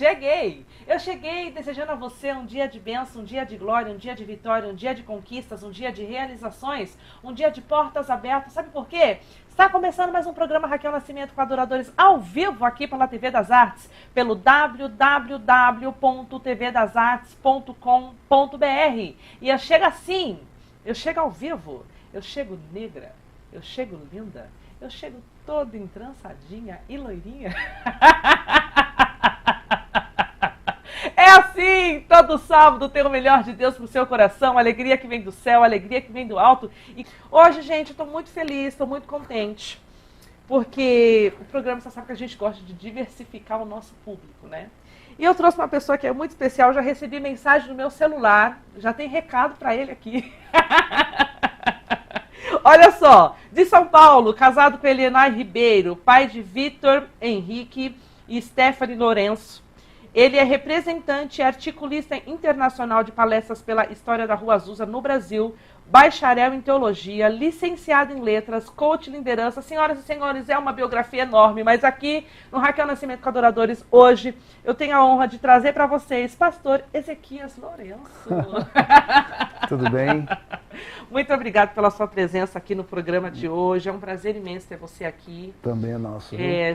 cheguei! Eu cheguei desejando a você um dia de bênção, um dia de glória, um dia de vitória, um dia de conquistas, um dia de realizações, um dia de portas abertas. Sabe por quê? Está começando mais um programa Raquel Nascimento com Adoradores ao vivo aqui pela TV das Artes, pelo www.tvdasartes.com.br. E eu chego assim, eu chego ao vivo, eu chego negra, eu chego linda, eu chego toda entrançadinha e loirinha. É assim, todo sábado tem o melhor de Deus pro seu coração, alegria que vem do céu, alegria que vem do alto. E hoje, gente, eu tô muito feliz, tô muito contente, porque o programa, você sabe que a gente gosta de diversificar o nosso público, né? E eu trouxe uma pessoa que é muito especial, já recebi mensagem no meu celular, já tem recado para ele aqui. Olha só, de São Paulo, casado com Elienay Ribeiro, pai de Vitor Henrique e Stephanie Lourenço. Ele é representante e articulista internacional de palestras pela história da Rua Azusa no Brasil, bacharel em teologia, licenciado em letras, coach de liderança. Senhoras e senhores, é uma biografia enorme, mas aqui no Raquel Nascimento com Adoradores, hoje, eu tenho a honra de trazer para vocês pastor Ezequias Lourenço. Tudo bem? Muito obrigado pela sua presença aqui no programa de hoje. É um prazer imenso ter você aqui. Também é nosso.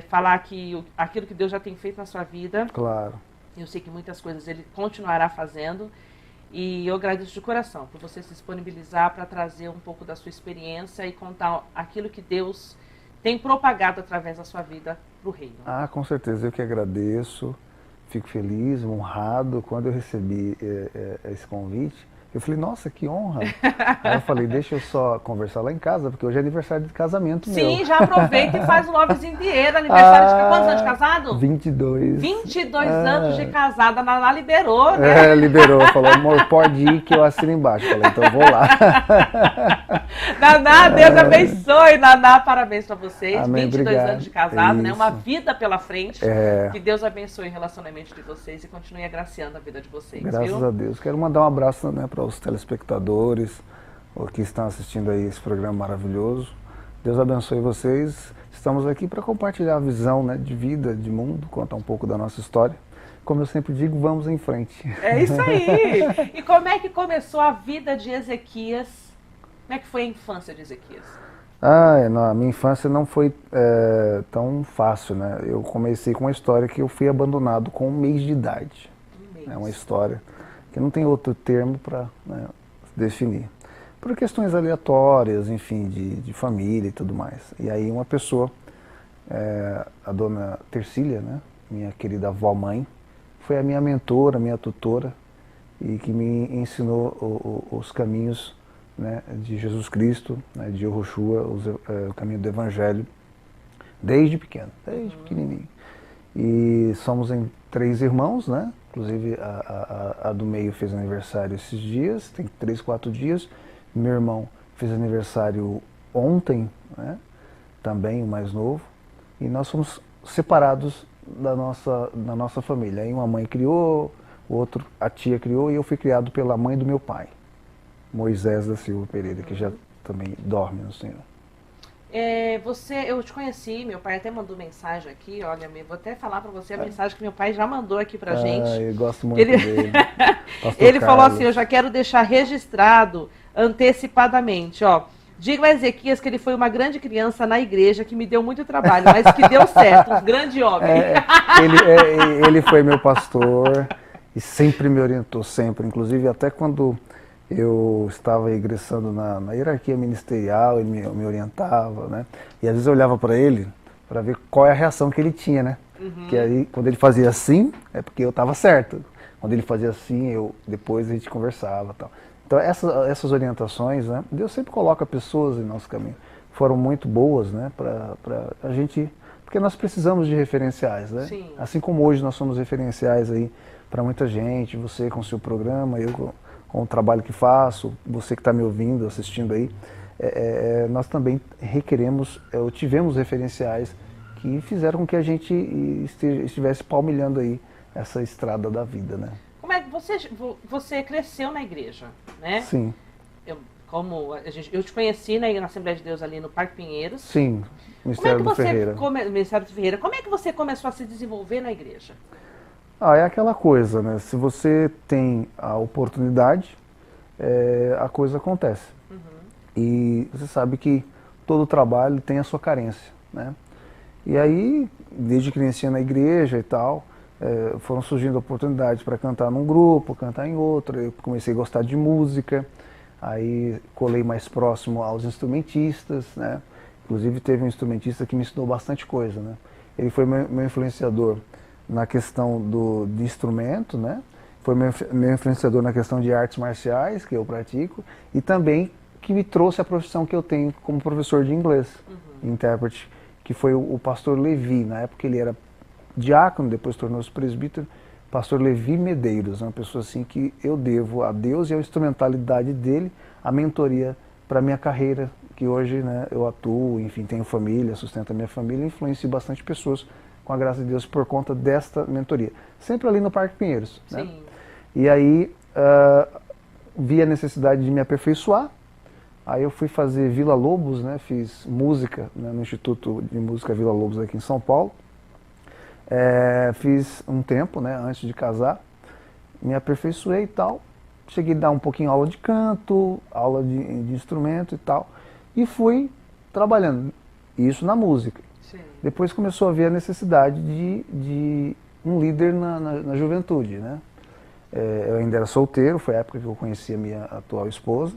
Falar aqui aquilo que Deus já tem feito na sua vida. Claro. Eu sei que muitas coisas Ele continuará fazendo. E eu agradeço de coração por você se disponibilizar para trazer um pouco da sua experiência e contar aquilo que Deus tem propagado através da sua vida para o reino. Ah, com certeza. Eu que agradeço. Fico feliz, honrado. Quando eu recebi esse convite, eu falei, nossa, que honra. Aí eu falei, deixa eu só conversar lá em casa, porque hoje é aniversário de casamento meu. Sim, já aproveita e faz o Lovezinho Dinheiro, aniversário de quantos anos de casado? 22. 22 anos de casada, a Naná liberou, né? Liberou, falou, amor, pode ir que eu assino embaixo. Falei, então eu vou lá. Naná, Deus abençoe, Naná, parabéns pra vocês. Amém, 22 obrigado. anos de casado, né? Isso. Uma vida pela frente. É. Que Deus abençoe o relacionamento de vocês e continue agraciando a vida de vocês, Graças viu? a Deus. Quero mandar um abraço, né, para os telespectadores que estão assistindo aí esse programa maravilhoso. Deus abençoe vocês. Estamos aqui para compartilhar a visão, né, de vida, de mundo, contar um pouco da nossa história. Como eu sempre digo, vamos em frente. É isso aí! E como é que começou a vida de Ezequias? Como é que foi a infância de Ezequias? A minha infância não foi tão fácil, né? Eu comecei com uma história que eu fui abandonado com 1 mês de idade. É uma história que não tem outro termo para, né, definir. Por questões aleatórias, enfim, de família e tudo mais. E aí uma pessoa, a dona Tercília, né, minha querida avó-mãe, foi a minha mentora, minha tutora, e que me ensinou os caminhos, né, de Jesus Cristo, né, de Yoshua, o caminho do Evangelho, desde pequeno, desde pequenininho. E somos em 3 irmãos, né? Inclusive a do meio fez aniversário esses dias, tem 3, 4 dias. Meu irmão fez aniversário ontem, né? Também o mais novo. E nós somos separados da nossa família. Aí uma mãe criou, a tia criou e eu fui criado pela mãe do meu pai, Moisés da Silva Pereira, que já também dorme no Senhor. Eu te conheci, meu pai até mandou mensagem aqui, olha, vou até falar para você a mensagem que meu pai já mandou aqui pra gente. Eu gosto muito dele. Ele falou assim, eu já quero deixar registrado antecipadamente, ó. Diga a Ezequias que ele foi uma grande criança na igreja, que me deu muito trabalho, mas que deu certo, um grande homem. Ele foi meu pastor e sempre me orientou, sempre. Inclusive até quando eu estava ingressando na hierarquia ministerial, ele me orientava, né? E às vezes eu olhava para ele para ver qual é a reação que ele tinha, né? Uhum. Que aí, quando ele fazia assim, é porque eu estava certo. Quando ele fazia assim, depois a gente conversava e tal. Então essas orientações, né? Deus sempre coloca pessoas em nosso caminho. Foram muito boas, né? Para a gente, porque nós precisamos de referenciais, né? Sim. Assim como hoje nós somos referenciais aí para muita gente, você com o seu programa, eu com o trabalho que faço, você que está me ouvindo, assistindo aí, nós também requeremos, ou tivemos referenciais que fizeram com que a gente estivesse palmilhando aí essa estrada da vida, né? Como é que você cresceu na igreja, né? Sim. Eu te conheci na Assembleia de Deus ali no Parque Pinheiros. Sim, Ministério do Ferreira. Ministério do Ferreira. Como é que você começou a se desenvolver na igreja? É aquela coisa, né? Se você tem a oportunidade, a coisa acontece. Uhum. E você sabe que todo trabalho tem a sua carência, né? E aí, desde criancinha na igreja e tal, foram surgindo oportunidades para cantar num grupo, cantar em outro. Eu comecei a gostar de música, aí colei mais próximo aos instrumentistas, né? Inclusive teve um instrumentista que me ensinou bastante coisa, né? Ele foi meu influenciador na questão de instrumento, né? Foi meu influenciador na questão de artes marciais, que eu pratico, e também que me trouxe a profissão que eu tenho como professor de inglês, intérprete, que foi o pastor Levi. Na época ele era diácono, depois tornou-se presbítero, pastor Levi Medeiros, uma pessoa assim que eu devo a Deus e a instrumentalidade dele, a mentoria para minha carreira, que hoje, né, eu atuo, enfim, tenho família, sustento a minha família, influencio bastante pessoas com a graça de Deus por conta desta mentoria. Sempre ali no Parque Pinheiros, né? Sim. E aí vi a necessidade de me aperfeiçoar. Aí eu fui fazer Vila Lobos, né? Fiz música, né, no Instituto de Música Vila Lobos aqui em São Paulo. Fiz um tempo, né, antes de casar, me aperfeiçoei e tal. Cheguei a dar um pouquinho aula de canto, aula de instrumento e tal. E fui trabalhando, isso na música. Sim. Depois começou a haver a necessidade de um líder na juventude, né? Eu ainda era solteiro, foi a época que eu conheci a minha atual esposa.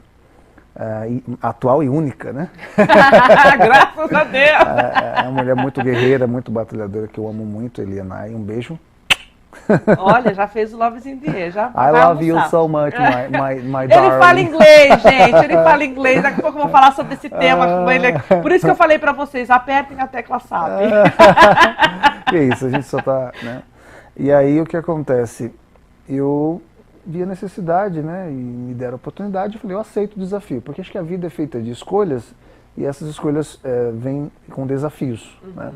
Atual e única, né? Graças a Deus! É uma mulher muito guerreira, muito batalhadora, que eu amo muito, Elianai. Um beijo. Olha, já fez o Love's in the Air, já I vai love you almoçar. so much, my Ele darling. fala inglês, gente, ele fala inglês. Daqui a pouco eu vou falar sobre esse tema com ele. Por isso que eu falei pra vocês, apertem a tecla SAP. Que isso, a gente só tá, né? E aí o que acontece? Eu vi a necessidade, né, e me deram a oportunidade, eu falei, eu aceito o desafio, porque acho que a vida é feita de escolhas, e essas escolhas vêm com desafios, né?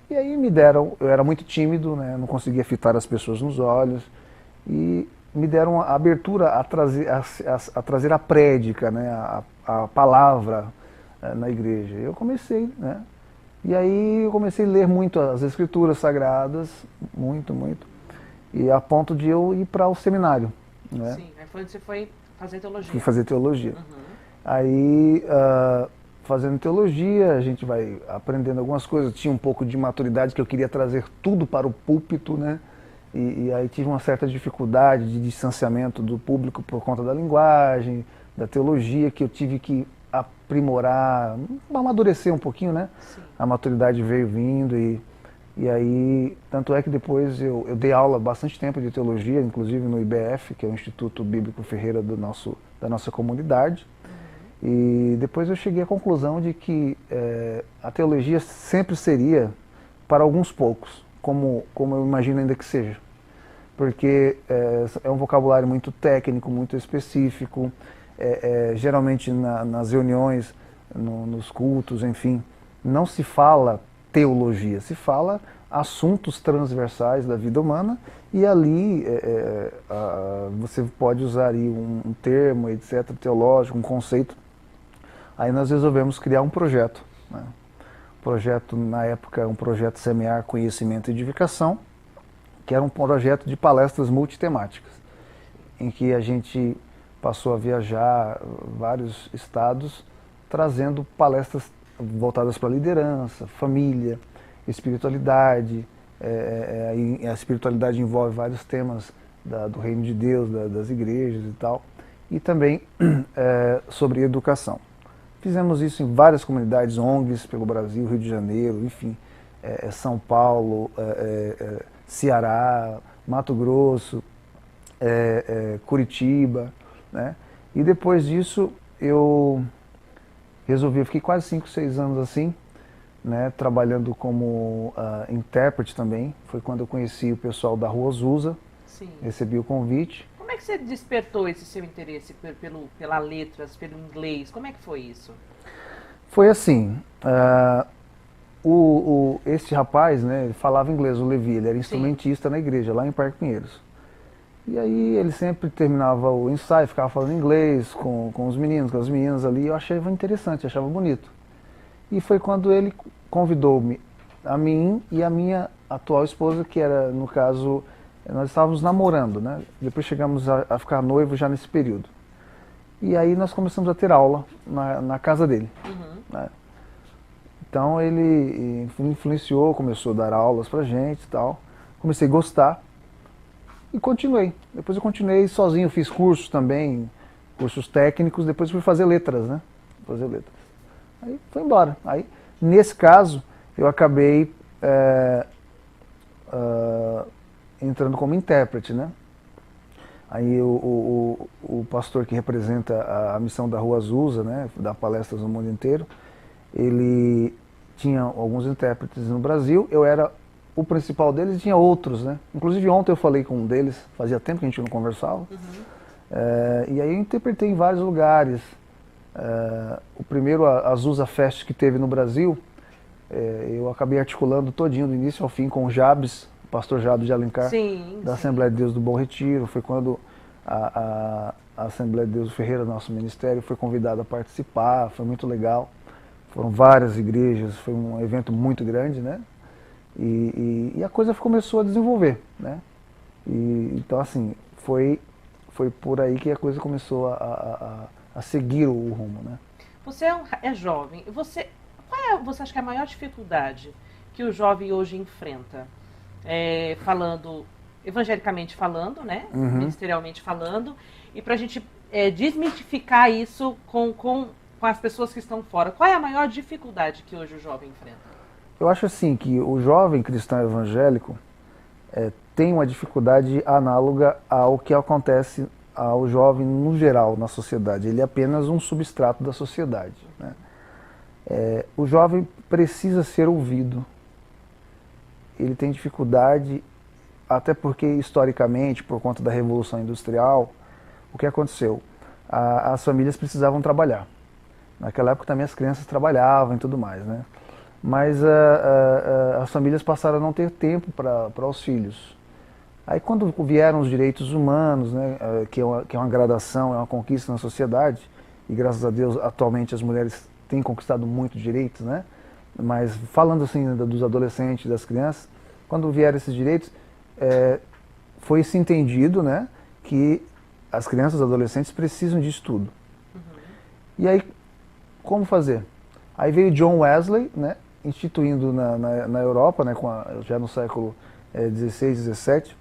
E aí me deram, eu era muito tímido, né, não conseguia fitar as pessoas nos olhos, e me deram a abertura a trazer a prédica, né, a palavra na igreja. Eu comecei, né, e aí eu comecei a ler muito as escrituras sagradas, muito, e a ponto de eu ir para o seminário, né. Sim, aí foi onde você foi fazer teologia. Fui fazer teologia. Aí, fazendo teologia, a gente vai aprendendo algumas coisas. Eu tinha um pouco de maturidade, que eu queria trazer tudo para o púlpito, né? E aí tive uma certa dificuldade de distanciamento do público por conta da linguagem, da teologia, que eu tive que aprimorar, amadurecer um pouquinho, né? Sim. A maturidade veio vindo e aí, tanto é que depois eu dei aula bastante tempo de teologia, inclusive no IBF, que é o Instituto Bíblico Ferreira da nossa comunidade. E depois eu cheguei à conclusão de que a teologia sempre seria para alguns poucos, como eu imagino ainda que seja. Porque é um vocabulário muito técnico, muito específico, geralmente nas reuniões, nos cultos, enfim, não se fala teologia, se fala assuntos transversais da vida humana, e ali você pode usar aí um termo, etc., teológico, um conceito. Aí nós resolvemos criar um projeto, né? Projeto, na época, um projeto Semear Conhecimento e Edificação, que era um projeto de palestras multitemáticas, em que a gente passou a viajar vários estados, trazendo palestras voltadas para liderança, família, espiritualidade. A espiritualidade envolve vários temas do reino de Deus, das igrejas e tal, e também sobre educação. Fizemos isso em várias comunidades, ONGs pelo Brasil, Rio de Janeiro, enfim, São Paulo, Ceará, Mato Grosso, Curitiba, né? E depois disso eu fiquei quase 5, 6 anos assim, né, trabalhando como intérprete também. Foi quando eu conheci o pessoal da Rua Azusa. Sim. Recebi o convite. Como é que você despertou esse seu interesse pela letras, pelo inglês? Como é que foi isso? Foi assim, esse rapaz, né, ele falava inglês, o Levi, ele era instrumentista na igreja, lá em Parque Pinheiros. E aí ele sempre terminava o ensaio, ficava falando inglês com os meninos, com as meninas ali, eu achava interessante, achava bonito. E foi quando ele convidou-me, a mim e a minha atual esposa, que era, no caso, Nós estávamos namorando, né? Depois chegamos a ficar noivos já nesse período. E aí nós começamos a ter aula na casa dele. Né? Então ele influenciou, começou a dar aulas pra gente e tal. Comecei a gostar e continuei. Depois eu continuei sozinho, fiz cursos também, cursos técnicos, depois fui fazer letras, né? Fazer letras. Aí foi embora. Aí, nesse caso, eu acabei entrando como intérprete, né? Aí o pastor que representa a missão da Rua Azusa, né, dá palestras no mundo inteiro, ele tinha alguns intérpretes no Brasil, eu era o principal deles e tinha outros, né? Inclusive ontem eu falei com um deles, fazia tempo que a gente não conversava, e aí eu interpretei em vários lugares. O primeiro Azusa Fest que teve no Brasil, eu acabei articulando todinho do início ao fim com o Jabes, o pastor Jabes de Alencar, da Assembleia de Deus do Bom Retiro. Foi quando a Assembleia de Deus do Ferreira, nosso ministério, foi convidada a participar, foi muito legal. Foram várias igrejas, foi um evento muito grande, né? E a coisa começou a desenvolver, né? Então, assim, foi por aí que a coisa começou a seguir o rumo, né? Você é jovem. Você acha que é a maior dificuldade que o jovem hoje enfrenta? Falando, evangelicamente falando, né? Ministerialmente falando, e para a gente desmitificar isso com as pessoas que estão fora. Qual é a maior dificuldade que hoje o jovem enfrenta? Eu acho assim que o jovem cristão evangélico tem uma dificuldade análoga ao que acontece ao jovem no geral na sociedade. Ele é apenas um substrato da sociedade, né? O jovem precisa ser ouvido. Ele tem dificuldade, até porque historicamente, por conta da Revolução Industrial, o que aconteceu? As famílias precisavam trabalhar. Naquela época também as crianças trabalhavam e tudo mais, né? Mas as famílias passaram a não ter tempo para os filhos. Aí quando vieram os direitos humanos, né, que é uma gradação, é uma conquista na sociedade, e graças a Deus atualmente as mulheres têm conquistado muito direitos, né? Mas falando assim dos adolescentes, das crianças, quando vieram esses direitos, foi-se entendido, né, que as crianças e adolescentes precisam de estudo. E aí, como fazer? Aí veio John Wesley, né, instituindo na Europa, né, já no século XVI, XVII,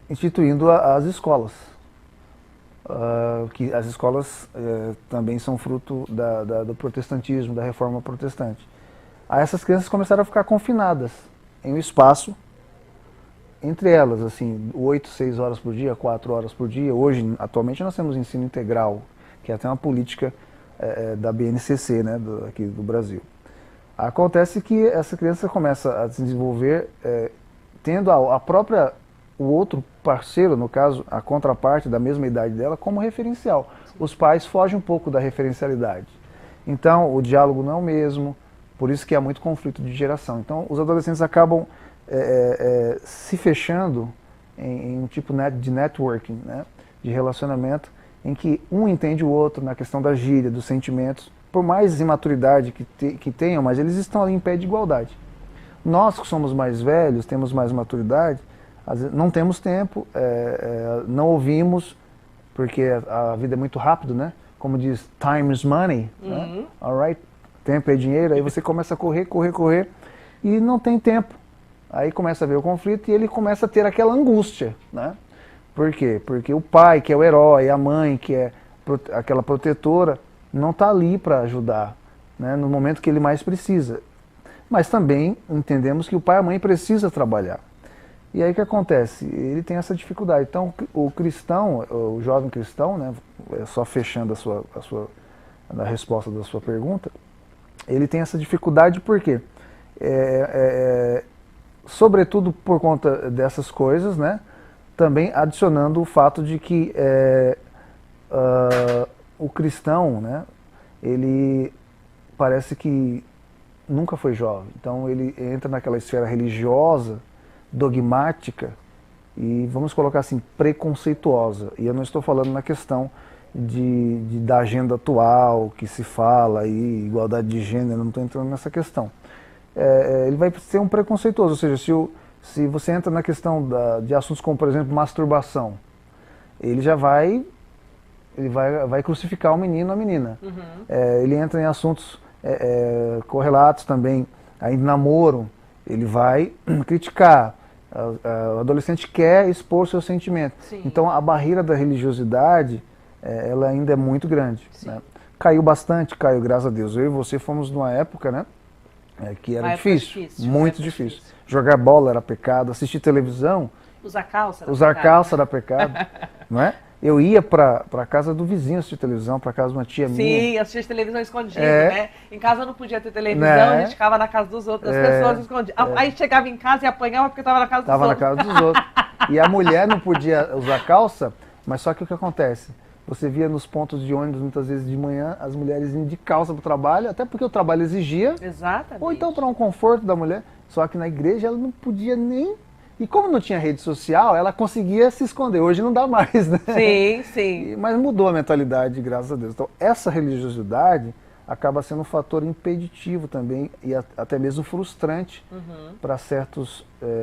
instituindo as escolas. Que as escolas também são fruto do protestantismo, da reforma protestante. Aí essas crianças começaram a ficar confinadas em um espaço entre elas, assim, 8, 6 horas por dia, 4 horas por dia. Hoje, atualmente, nós temos ensino integral, que é até uma política da BNCC, né, aqui do Brasil. Acontece que essa criança começa a se desenvolver tendo o outro parceiro, no caso, a contraparte da mesma idade dela, como referencial. Os pais fogem um pouco da referencialidade. Então, o diálogo não é o mesmo, por isso que há muito conflito de geração. Então, os adolescentes acabam se fechando em um tipo de networking, né, de relacionamento, em que um entende o outro na questão da gíria, dos sentimentos, por mais imaturidade que tenham, mas eles estão ali em pé de igualdade. Nós que somos mais velhos, temos mais maturidade, às vezes não temos tempo, não ouvimos, porque a vida é muito rápido, né? Como diz, time is money, né? All right? Tempo é dinheiro, aí você começa a correr, e não tem tempo. Aí começa a ver o conflito e ele começa a ter aquela angústia, né? Por quê? Porque o pai, que é o herói, a mãe, que é aquela protetora, não está ali para ajudar, né, no momento que ele mais precisa. Mas também entendemos que o pai e a mãe precisam trabalhar. E aí o que acontece? Ele tem essa dificuldade. Então o cristão, o jovem cristão, né, só fechando a resposta da sua pergunta, ele tem essa dificuldade por quê? Sobretudo por conta dessas coisas, né, também adicionando o fato de que o cristão, né, ele parece que nunca foi jovem. Então ele entra naquela esfera religiosa, dogmática e, vamos colocar assim, preconceituosa. E eu não estou falando na questão da agenda atual que se fala aí, igualdade de gênero, não estou entrando nessa questão. Ele vai ser um preconceituoso, ou seja, Se você entra na questão de assuntos como, por exemplo, masturbação, ele já vai crucificar o menino ou a menina. Ele entra em assuntos correlatos também, aí namoro, ele vai criticar. O adolescente quer expor seus sentimentos. Sim. Então a barreira da religiosidade, ela ainda é muito grande. Né? Caiu bastante, caiu, graças a Deus. Eu e você fomos numa época, né, que era difícil, muito difícil. Jogar bola era pecado, assistir televisão... Usar calça era pecado, não é? Eu ia para casa do vizinho assistir televisão, para casa de uma tia minha. Sim, assistir televisão escondido, né? Em casa não podia ter televisão, a gente ficava na casa dos outros, das pessoas escondidas. Aí chegava em casa e apanhava porque estava na casa dos outros. Estava na casa dos outros. E a mulher não podia usar calça, mas só que o que acontece? Você via nos pontos de ônibus, muitas vezes de manhã, as mulheres indo de calça para o trabalho, até porque o trabalho exigia. Exatamente. Ou então para um conforto da mulher. Só que na igreja ela não podia nem... E como não tinha rede social, ela conseguia se esconder. Hoje não dá mais, né? Sim, sim. Mas mudou a mentalidade, graças a Deus. Então, essa religiosidade acaba sendo um fator impeditivo também e até mesmo frustrante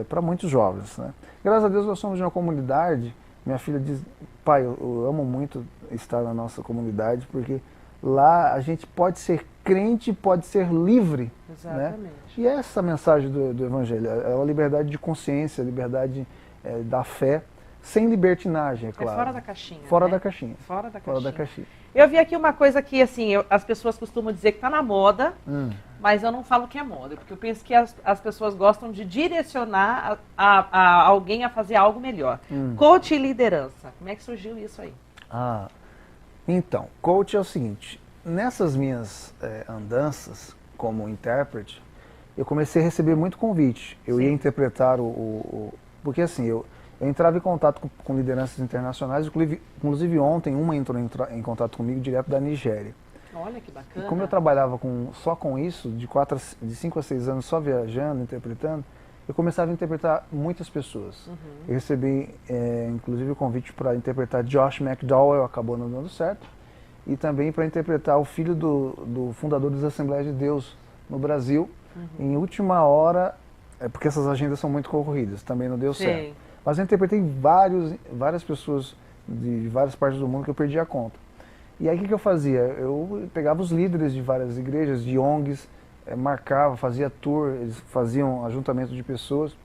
para muitos jovens, né? Graças a Deus nós somos de uma comunidade. Minha filha diz, pai, eu amo muito estar na nossa comunidade, porque lá a gente pode ser crente, pode ser livre. Exatamente. Né? E essa mensagem do Evangelho é a liberdade de consciência, a liberdade da fé, sem libertinagem, é claro. Fora da caixinha. Fora né? da caixinha. Fora da caixinha. Fora da caixinha. Eu vi aqui uma coisa que, assim, as pessoas costumam dizer que está na moda, mas eu não falo que é moda, porque eu penso que as pessoas gostam de direcionar a alguém a fazer algo melhor. Coach e liderança. Como é que surgiu isso aí? Então, coach é o seguinte, nessas minhas andanças como intérprete, eu comecei a receber muito convite. Eu ia interpretar porque assim, eu entrava em contato com lideranças internacionais, inclusive ontem uma entrou em contato comigo direto da Nigéria. Olha que bacana. E como eu trabalhava só com isso, de 5 a 6 anos só viajando, interpretando, eu começava a interpretar muitas pessoas. Eu recebi, inclusive, o convite para interpretar Josh McDowell, acabou não dando certo, e também para interpretar o filho do fundador das Assembleias de Deus no Brasil, em última hora, porque essas agendas são muito concorridas, também não deu certo. Mas eu interpretei várias pessoas de várias partes do mundo que eu perdi a conta. E aí o que eu fazia? Eu pegava os líderes de várias igrejas, de ONGs, marcava, fazia tour, eles faziam ajuntamento de pessoas.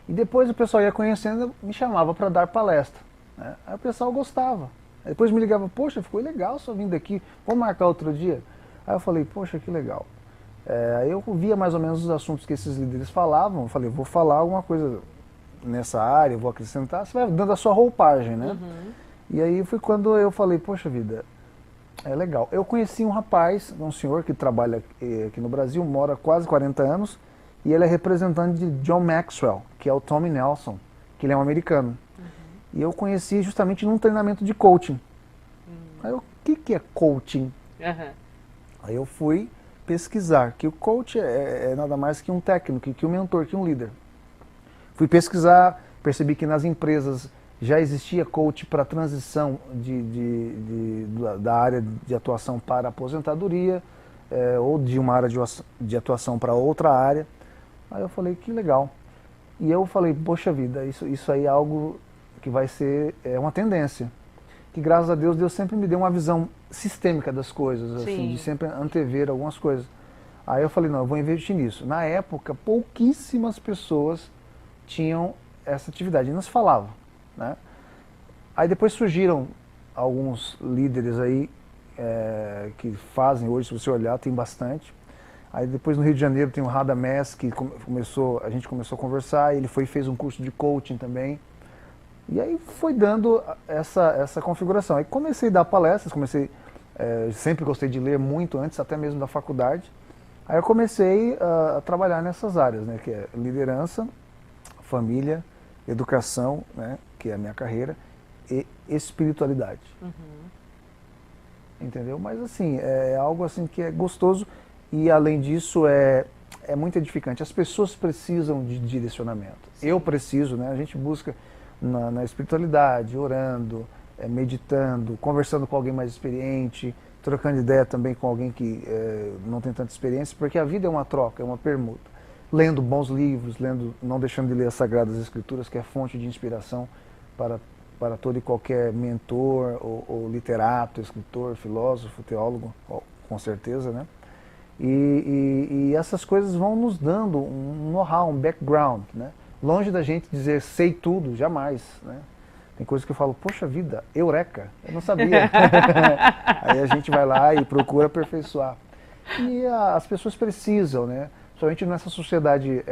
E depois o pessoal ia conhecendo, me chamava para dar palestra. Né? Aí o pessoal gostava. Aí depois me ligava, poxa, ficou legal só vindo aqui, vamos marcar outro dia? Aí eu falei, poxa, que legal. Aí eu via mais ou menos os assuntos que esses líderes falavam, eu falei, vou falar alguma coisa nessa área, vou acrescentar, você vai dando a sua roupagem, né? E aí foi quando eu falei, poxa vida, é legal. Eu conheci um rapaz, um senhor que trabalha aqui no Brasil, mora há quase 40 anos, e ele é representante de John Maxwell, que é o Tommy Nelson, que ele é um americano. E eu conheci justamente num treinamento de coaching. Aí eu, o que é coaching? Aí eu fui pesquisar, que o coach é nada mais que um técnico, que um mentor, que um líder. Fui pesquisar, percebi que nas empresas já existia coach para transição da área de atuação para a aposentadoria, ou de uma área de atuação para outra área. Aí eu falei, que legal. E eu falei, poxa vida, isso aí é algo que vai ser uma tendência. Que graças a Deus sempre me deu uma visão sistêmica das coisas, assim, de sempre antever algumas coisas. Aí eu falei, não, eu vou investir nisso. Na época, pouquíssimas pessoas tinham essa atividade, e não se falava, né? Aí depois surgiram alguns líderes aí que fazem hoje, se você olhar, tem bastante. Aí depois no Rio de Janeiro tem o Radamés, que a gente começou a conversar, ele fez um curso de coaching também. E aí foi dando essa configuração. Aí comecei a dar palestras, sempre gostei de ler muito antes, até mesmo da faculdade. Aí eu comecei a trabalhar nessas áreas, né, que é liderança, família, educação, né, que é a minha carreira, e espiritualidade. Entendeu? Mas assim, é algo assim que é gostoso e além disso é muito edificante. As pessoas precisam de direcionamento. Eu preciso, né? A gente busca na espiritualidade, orando, meditando, conversando com alguém mais experiente, trocando ideia também com alguém que não tem tanta experiência, porque a vida é uma troca, é uma permuta. lendo bons livros, não deixando de ler as Sagradas Escrituras, que é fonte de inspiração para todo e qualquer mentor, ou literato, escritor, filósofo, teólogo, com certeza, né? E essas coisas vão nos dando um know-how, um background, né? Longe da gente dizer sei tudo, jamais, né? Tem coisas que eu falo, poxa vida, eureka, eu não sabia. Aí a gente vai lá e procura aperfeiçoar. E as pessoas precisam, né? Somente nessa sociedade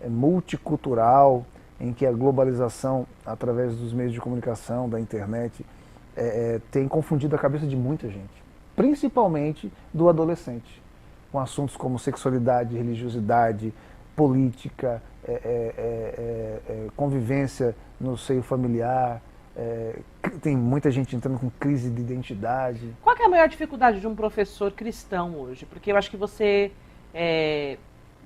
multicultural, em que a globalização, através dos meios de comunicação, da internet, tem confundido a cabeça de muita gente. Principalmente do adolescente, com assuntos como sexualidade, religiosidade, política, convivência no seio familiar, tem muita gente entrando com crise de identidade. Qual que é a maior dificuldade de um professor cristão hoje? Porque eu acho que você,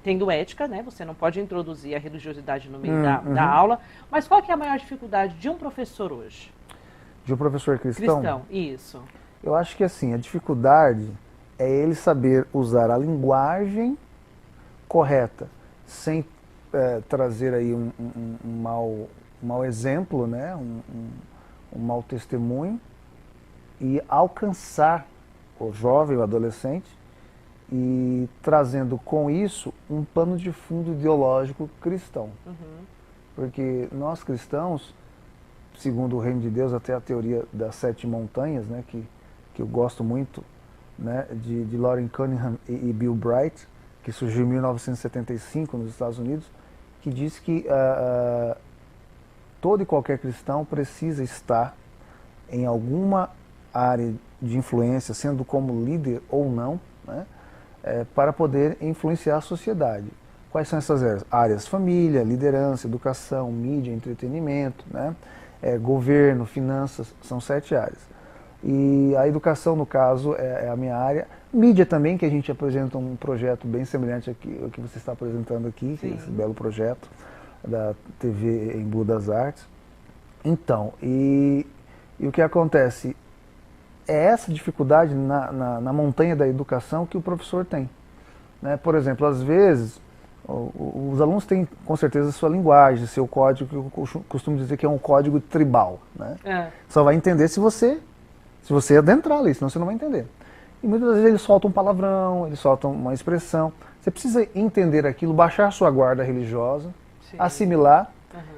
tendo ética, né, você não pode introduzir a religiosidade no meio da aula, mas qual que é a maior dificuldade de um professor hoje? De um professor cristão? Cristão, isso. Eu acho que assim, a dificuldade é ele saber usar a linguagem correta, sem trazer aí um mau exemplo, né? um mau testemunho, e alcançar o jovem, o adolescente, e trazendo com isso um pano de fundo ideológico cristão. Porque nós cristãos, segundo o Reino de Deus, até a teoria das 7 montanhas, né, que eu gosto muito, né, de Loren Cunningham e Bill Bright, que surgiu em 1975 nos Estados Unidos, que diz que todo e qualquer cristão precisa estar em alguma área de influência, sendo como líder ou não, né, para poder influenciar a sociedade. Quais são essas áreas? Família, liderança, educação, mídia, entretenimento, né, governo, finanças, são 7 áreas. E a educação, no caso, é a minha área. Mídia também, que a gente apresenta um projeto bem semelhante ao que você está apresentando aqui, que é esse belo projeto da TV Embu das Artes. Então, e o que acontece? É essa dificuldade na montanha da educação que o professor tem, né? Por exemplo, às vezes, os alunos têm, com certeza, sua linguagem, seu código, que eu costumo dizer que é um código tribal, né? Só vai entender se você adentrar ali, senão você não vai entender. E muitas vezes eles soltam um palavrão, eles soltam uma expressão. Você precisa entender aquilo, baixar sua guarda religiosa, assimilar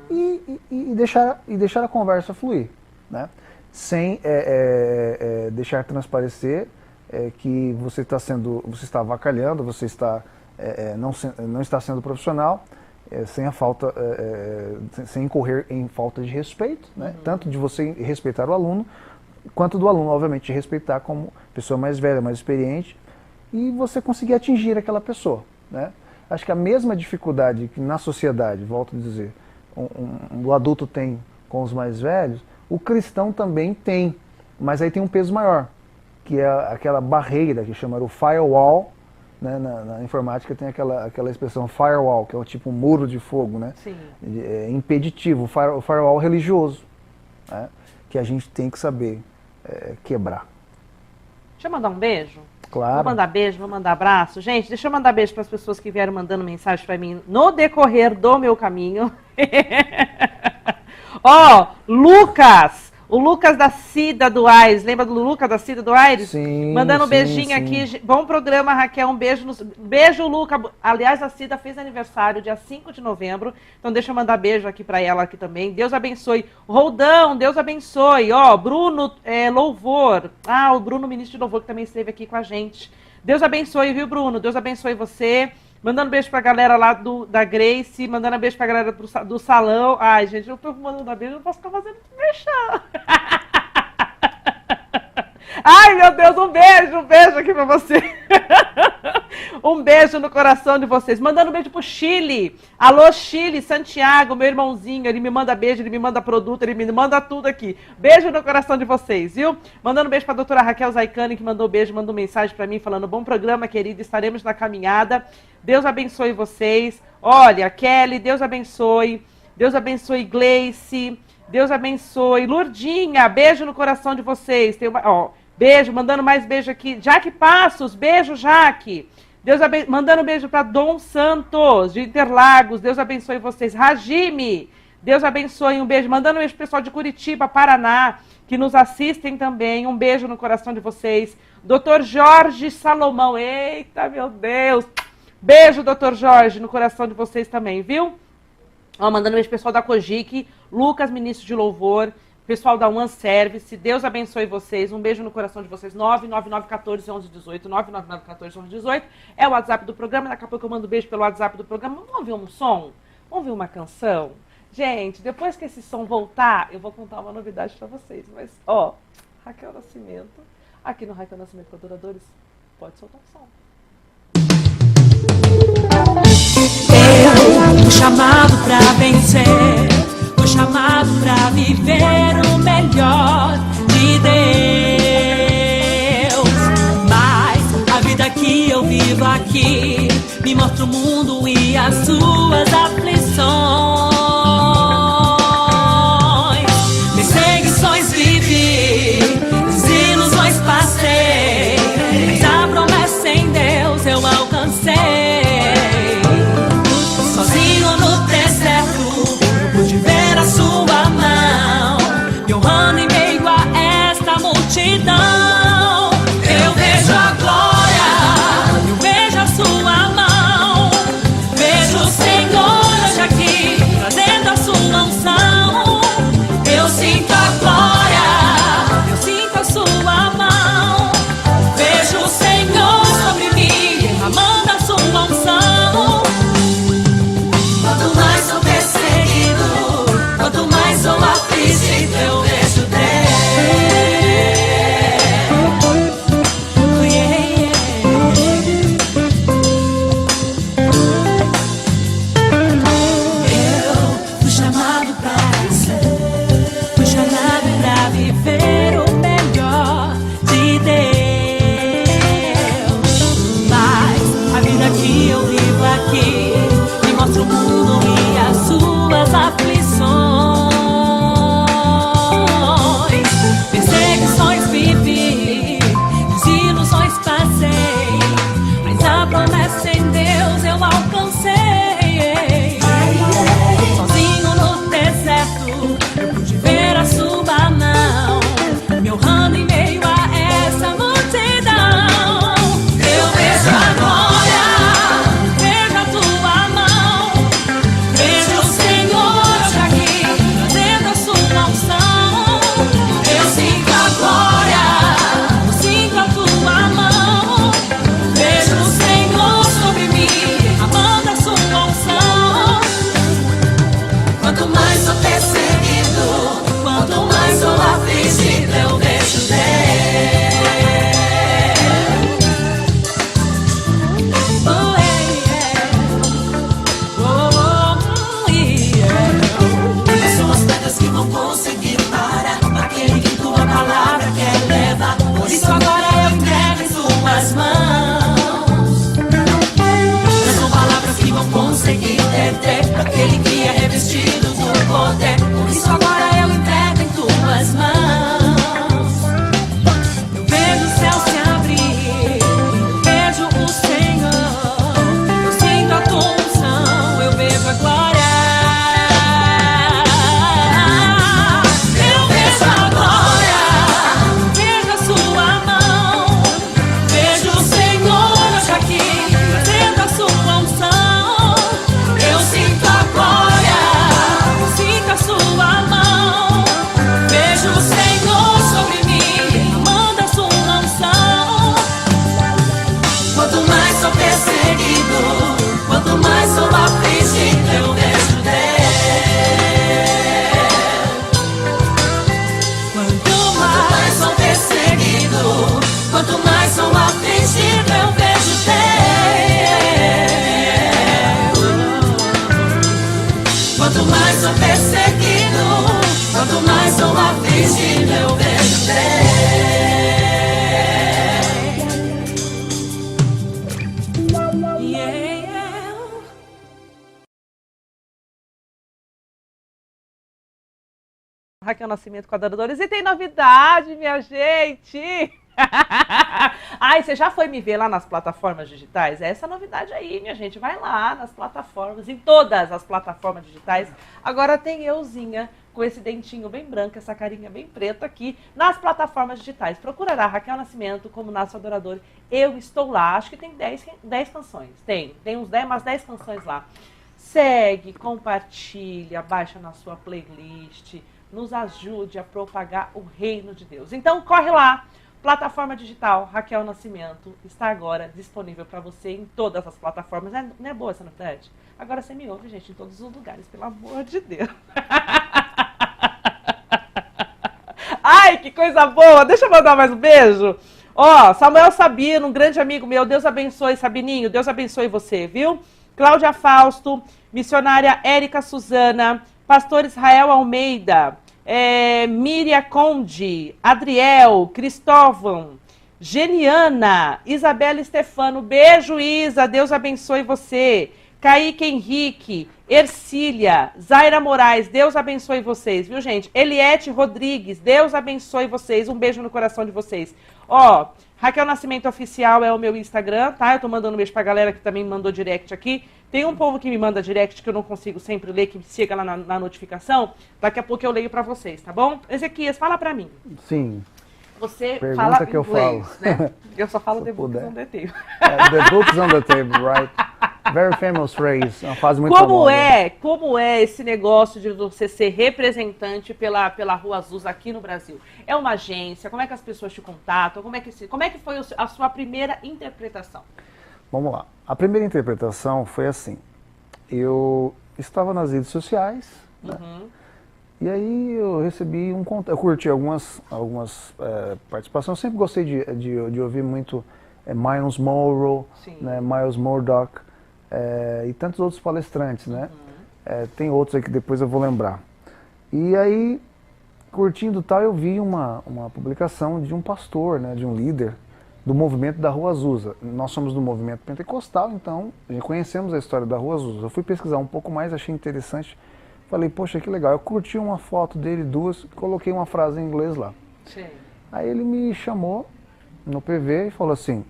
e deixar a conversa fluir, né? Sem deixar transparecer que você está avacalhando, você está, não está sendo profissional, sem incorrer em falta de respeito, né? Tanto de você respeitar o aluno, quanto do aluno, obviamente, te respeitar como pessoa mais velha, mais experiente, e você conseguir atingir aquela pessoa, né? Acho que a mesma dificuldade que na sociedade, volto a dizer, o adulto tem com os mais velhos, o cristão também tem, mas aí tem um peso maior, que é aquela barreira que chama o firewall, né? Na informática tem aquela expressão firewall, que é tipo um muro de fogo, né? Sim. Impeditivo, o firewall religioso, né? Que a gente tem que saber quebrar. Deixa eu mandar um beijo? Claro. Vou mandar beijo, vou mandar abraço. Gente, deixa eu mandar beijo para as pessoas que vieram mandando mensagem para mim no decorrer do meu caminho. Ó, Lucas! O Lucas da Cida do Aires. Lembra do Lucas da Cida do Aires? Sim. Mandando um beijinho aqui. Bom programa, Raquel. Um beijo. Beijo, Lucas. Aliás, a Cida fez aniversário dia 5 de novembro. Então deixa eu mandar beijo aqui para ela aqui também. Deus abençoe. Roldão, Deus abençoe. Ó, Bruno Louvor. Ah, o Bruno, ministro de Louvor, que também esteve aqui com a gente. Deus abençoe, viu, Bruno? Deus abençoe você. Mandando beijo pra galera lá da Grace, mandando beijo pra galera do salão. Ai, gente, eu tô mandando beijo, não posso ficar fazendo mexer. Ai, meu Deus, um beijo aqui pra você. Um beijo no coração de vocês. Mandando beijo pro Chile. Alô, Chile, Santiago, meu irmãozinho. Ele me manda beijo, ele me manda produto, ele me manda tudo aqui. Beijo no coração de vocês, viu? Mandando beijo pra doutora Raquel Zaicani, que mandou beijo, mandou mensagem pra mim, falando: bom programa, querida, estaremos na caminhada. Deus abençoe vocês. Olha, Kelly, Deus abençoe. Deus abençoe, Gleice. Deus abençoe. Lurdinha, beijo no coração de vocês. Tem uma, ó, beijo, mandando mais beijo aqui. Jaque Passos, beijo, Jaque. Mandando um beijo para Dom Santos, de Interlagos. Deus abençoe vocês. Ragime, Deus abençoe. Um beijo. Mandando um beijo pro pessoal de Curitiba, Paraná, que nos assistem também. Um beijo no coração de vocês. Dr. Jorge Salomão. Eita, meu Deus. Beijo, Dr. Jorge, no coração de vocês também, viu? Ó, mandando um beijo pro pessoal da Cogic, Lucas, ministro de louvor, pessoal da One Service. Deus abençoe vocês. Um beijo no coração de vocês. 999141118. 999141118 é o WhatsApp do programa. Daqui a pouco eu mando um beijo pelo WhatsApp do programa. Vamos ouvir um som? Vamos ouvir uma canção? Gente, depois que esse som voltar, eu vou contar uma novidade para vocês. Mas, ó, Raquel Nascimento, aqui no Raquel Nascimento com Adoradores, pode soltar o som. Eu fui chamado pra vencer, fui chamado pra viver o melhor de Deus. Mas a vida que eu vivo aqui me mostra o mundo e as suas aflições. Perseguições vivi, desilusões passei, mas a promessa em Deus eu alcancei. Sozinho no deserto, eu pude ver a sua mão, me honrando em meio a esta multidão. Eu vejo a glória, eu vejo a sua mão, vejo o Senhor hoje aqui, trazendo a sua unção. Eu sinto a glória, eu sinto a sua mão, vejo o Senhor sobre mim, derramando a sua unção. Quanto mais sou perseguido, quanto mais sou afligido, eu vejo Deus. Eu fui chamado pra vencer, fui chamado pra viver o melhor de Deus. Mas a vida que eu vivo aqui me mostra o mundo e as suas aflições. Perseguições vivi, desilusões passei, mas a promessa em Deus eu alcancei. Sozinho no deserto, eu pude ver a sua mão, me honrando em meio a essa multidão. Eu vejo a glória, vejo a tua mão, vejo o Senhor hoje aqui, trazendo a sua unção. Eu sinto a glória, eu sinto a tua mão, vejo o Senhor sobre mim, derramando a sua unção. Quanto mais sou perseguido, quanto mais sou afligido, eu vejo Deus. Oh, yeah. Oh, yeah. São as pedras que vão conseguir parar aquele que tua palavra quer levar. Por isso agora eu entrego em tuas mãos. Não são palavras que vão conseguir deter aquele que é revestido do poder. Por isso agora eu entrego em tuas mãos. Eu vejo o céu se abrir, eu vejo o Senhor, eu sinto a tua unção, eu vejo a glória. Eu vejo a glória, vejo a sua mão, vejo o Senhor hoje aqui, trazendo a sua unção. Eu sinto a glória, eu sinto a sua mão, vejo o Senhor sobre mim, derramando a sua unção. Quanto mais sou perseguido, quanto mais sou afligido, eu vejo Deus. Quanto mais sou perseguido, quanto mais sou afligido, eu vejo Deus. Quanto mais sou perseguido, quanto mais sou afligido, eu vejo Deus. Yeah. Raquel Nascimento com Adoradores. E tem novidade, minha gente! Ai, você já foi me ver lá nas plataformas digitais? Essa é a novidade aí, minha gente. Vai lá nas plataformas, em todas as plataformas digitais. Agora tem euzinha com esse dentinho bem branco, essa carinha bem preta aqui, nas plataformas digitais. Procurará Raquel Nascimento como Nasso Adorador. Eu estou lá, acho que tem 10 canções. Tem umas 10 canções lá. Segue, compartilha, baixa na sua playlist, nos ajude a propagar o reino de Deus. Então corre lá, plataforma digital Raquel Nascimento está agora disponível para você em todas as plataformas. Não é boa essa novidade? Agora você me ouve, gente, em todos os lugares, pelo amor de Deus. Ai, que coisa boa! Deixa eu mandar mais um beijo. Ó, Samuel Sabino, um grande amigo meu. Deus abençoe, Sabininho. Deus abençoe você, viu? Cláudia Fausto, missionária Érica Suzana, pastor Israel Almeida, Miriam Conde, Adriel, Cristóvão, Geniana, Isabela Stefano. Beijo, Isa. Deus abençoe você. Kaique Henrique, Ercília, Zaira Moraes, Deus abençoe vocês, viu, gente? Eliette Rodrigues, Deus abençoe vocês, um beijo no coração de vocês. Ó, Raquel Nascimento Oficial é o meu Instagram, tá? Eu tô mandando um beijo pra galera que também me mandou direct aqui. Tem um povo que me manda direct que eu não consigo sempre ler, que chega lá na notificação. Daqui a pouco eu leio pra vocês, tá bom? Ezequias, fala pra mim. Sim. Você Pergunta fala que eu inglês, falo. né? Eu só falo Se The Books puder. on the Table. The book's on the table, right? Very famous phrase. Uma frase muito famosa. Como é esse negócio de você ser representante pela Rua Azul aqui no Brasil? É uma agência? Como é que as pessoas te contatam? Como é que foi a sua primeira interpretação? Vamos lá. A primeira interpretação foi assim. Eu estava nas redes sociais, né? E aí eu recebi um contato. Eu curti algumas participações. Eu sempre gostei de ouvir muito Miles Monroe, né, Miles Murdoch, e tantos outros palestrantes, né? Tem outros aí que depois eu vou lembrar. E aí, curtindo tal, eu vi uma publicação de um pastor, né, de um líder do movimento da Rua Azusa. Nós somos do movimento pentecostal, então conhecemos a história da Rua Azusa. Eu fui pesquisar um pouco mais, achei interessante. Falei, poxa, que legal. Eu curti uma foto dele, duas, coloquei uma frase em inglês lá. Sim. Aí ele me chamou no PV e falou assim,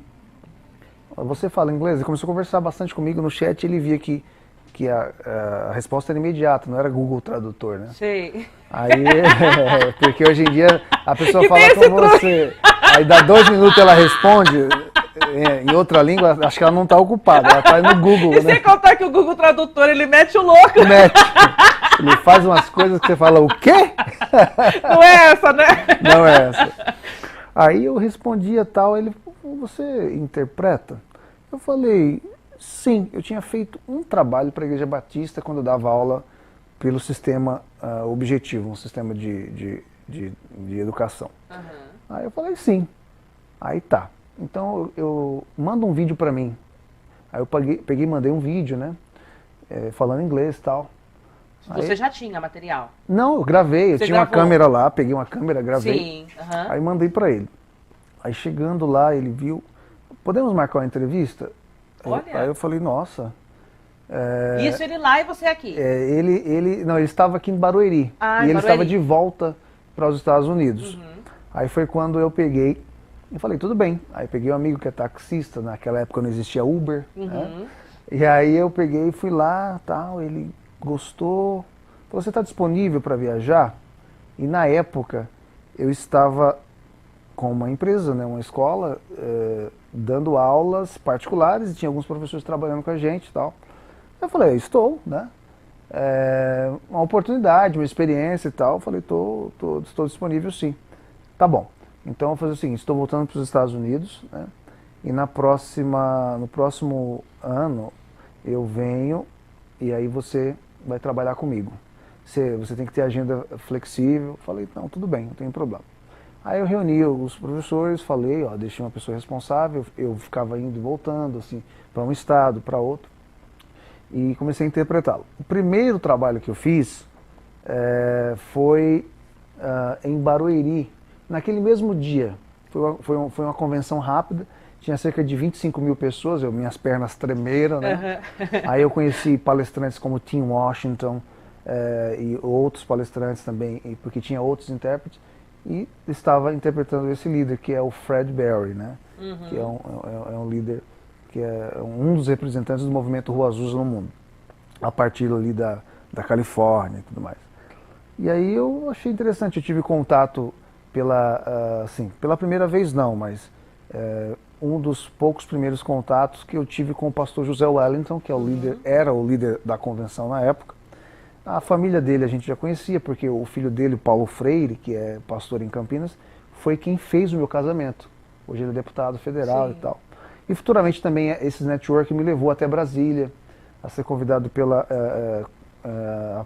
você fala inglês? Ele começou a conversar bastante comigo no chat, ele via que a resposta era imediata, não era Google Tradutor, né? Sim. Aí, porque hoje em dia a pessoa fala com você, aí dá 2 minutos ela responde em outra língua, acho que ela não está ocupada, ela está no Google, E né? sem contar que o Google Tradutor, ele mete o louco. Mete. Ele faz umas coisas que você fala, o quê? Não é essa, né? Não é essa. Aí eu respondia tal, ele falou, você interpreta? Eu falei, sim, eu tinha feito um trabalho para a Igreja Batista quando eu dava aula pelo sistema objetivo, um sistema de educação. Aí eu falei, sim. Aí tá. Então eu mando um vídeo para mim. Aí eu peguei e mandei um vídeo, né? Falando inglês e tal. Você já tinha material? Não, eu gravei, eu tinha uma câmera lá, peguei uma câmera, gravei. Sim. Aí mandei pra ele. Aí chegando lá, ele viu, podemos marcar uma entrevista? Olha. Aí eu falei, nossa. Isso ele lá e você aqui? Não, ele estava aqui em Barueri. Ah, e em ele estava Barueri. de volta para os Estados Unidos. Aí foi quando eu peguei e falei, tudo bem. Aí peguei um amigo que é taxista, naquela época não existia Uber. Né? E aí eu peguei e fui lá, tal, ele gostou. Falou, você está disponível para viajar? E na época eu estava com uma empresa, né, uma escola, dando aulas particulares e tinha alguns professores trabalhando com a gente e tal. Eu falei, estou, né? Uma oportunidade, uma experiência e tal. Eu falei, estou disponível sim. Tá bom. Então eu vou fazer o seguinte, estou voltando para os Estados Unidos, né? E no próximo ano eu venho e aí você vai trabalhar comigo. Você tem que ter agenda flexível. Falei, não, tudo bem, não tem problema. Aí eu reuni os professores, falei, deixei uma pessoa responsável, eu ficava indo e voltando, assim, para um estado, para outro, e comecei a interpretá-lo. O primeiro trabalho que eu fiz foi em Barueri, naquele mesmo dia. Foi uma convenção rápida, tinha cerca de 25 mil pessoas, minhas pernas tremeram, né? Aí eu conheci palestrantes como Tim Washington e outros palestrantes também, porque tinha outros intérpretes. e estava interpretando esse líder, que é o Fred Berry, né? Que é um líder, que é um dos representantes do movimento Rua Azusa no mundo, a partir ali da Califórnia e tudo mais. E aí eu achei interessante, eu tive contato pela primeira vez não, mas um dos poucos primeiros contatos que eu tive com o pastor José Wellington, que é o líder, era o líder da convenção na época. A família dele a gente já conhecia, porque o filho dele, Paulo Freire, que é pastor em Campinas, foi quem fez o meu casamento. Hoje ele é deputado federal. Sim. E tal. E futuramente também esse network me levou até Brasília, a ser convidado pela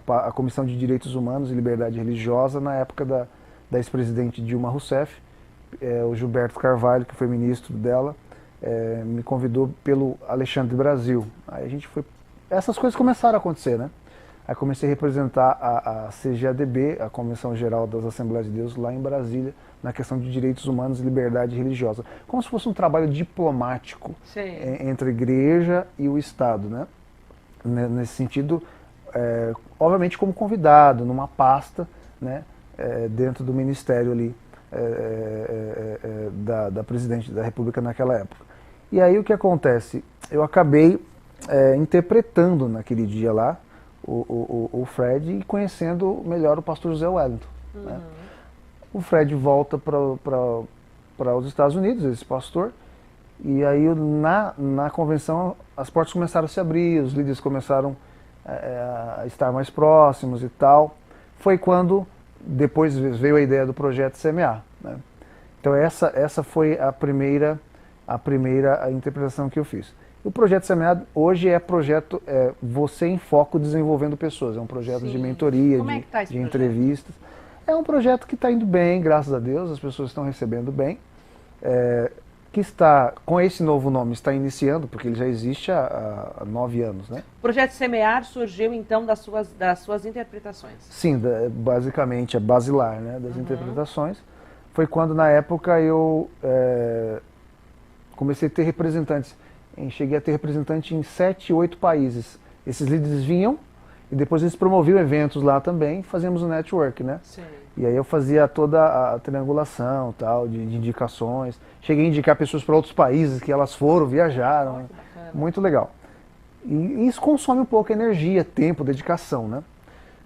a Comissão de Direitos Humanos e Liberdade Religiosa, na época da ex-presidente Dilma Rousseff. O Gilberto Carvalho, que foi ministro dela, me convidou pelo Alexandre Brasil. Aí a gente foi... Essas coisas começaram a acontecer, né? Aí comecei a representar a CGADB, a Convenção Geral das Assembleias de Deus, lá em Brasília, na questão de direitos humanos e liberdade religiosa. Como se fosse um trabalho diplomático entre a igreja e o Estado, né? Nesse sentido, obviamente como convidado, numa pasta, né? Dentro do ministério ali da presidente da República naquela época. E aí o que acontece? Eu acabei interpretando naquele dia lá o Fred e conhecendo melhor o pastor José Wellington. Né? O Fred volta para os Estados Unidos, esse pastor, e aí na convenção as portas começaram a se abrir, os líderes começaram a estar mais próximos e tal. Foi quando depois veio a ideia do projeto Semear. Né? Então essa foi a primeira interpretação que eu fiz. O projeto Semear hoje é projeto Você em Foco Desenvolvendo Pessoas. É um projeto de mentoria, de entrevistas. É um projeto que está indo bem, graças a Deus, as pessoas estão recebendo bem. Que está, com esse novo nome, está iniciando, porque ele já existe há 9 anos. Né? O projeto Semear surgiu, então, das suas interpretações? Sim, basicamente, é basilar, né, das interpretações. Foi quando, na época, eu comecei a ter representantes. Cheguei a ter representante em 7, 8 países. Esses líderes vinham e depois eles promoviam eventos lá também, fazíamos um network, né? Sim. E aí eu fazia toda a triangulação, tal, de indicações. Cheguei a indicar pessoas para outros países que elas foram, viajaram. Muito legal. E isso consome um pouco energia, tempo, dedicação, né?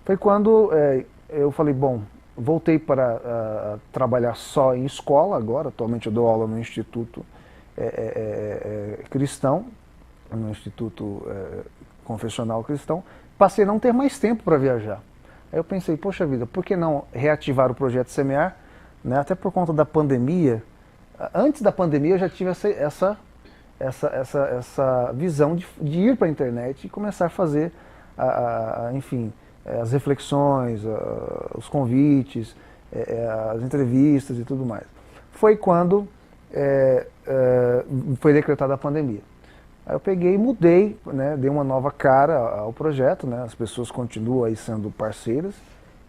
Foi quando eu falei, bom, voltei para trabalhar só em escola agora. Atualmente eu dou aula no Instituto Cristão, no Instituto Confessional Cristão. Passei a não ter mais tempo para viajar. Aí eu pensei, poxa vida, por que não reativar o projeto Semear? Né? Até por conta da pandemia. Antes da pandemia eu já tive essa visão de ir para a internet e começar a fazer, enfim, as reflexões, os convites, as entrevistas e tudo mais. Foi quando foi decretada a pandemia. Aí eu peguei e mudei, né, dei uma nova cara ao projeto, né, as pessoas continuam aí sendo parceiras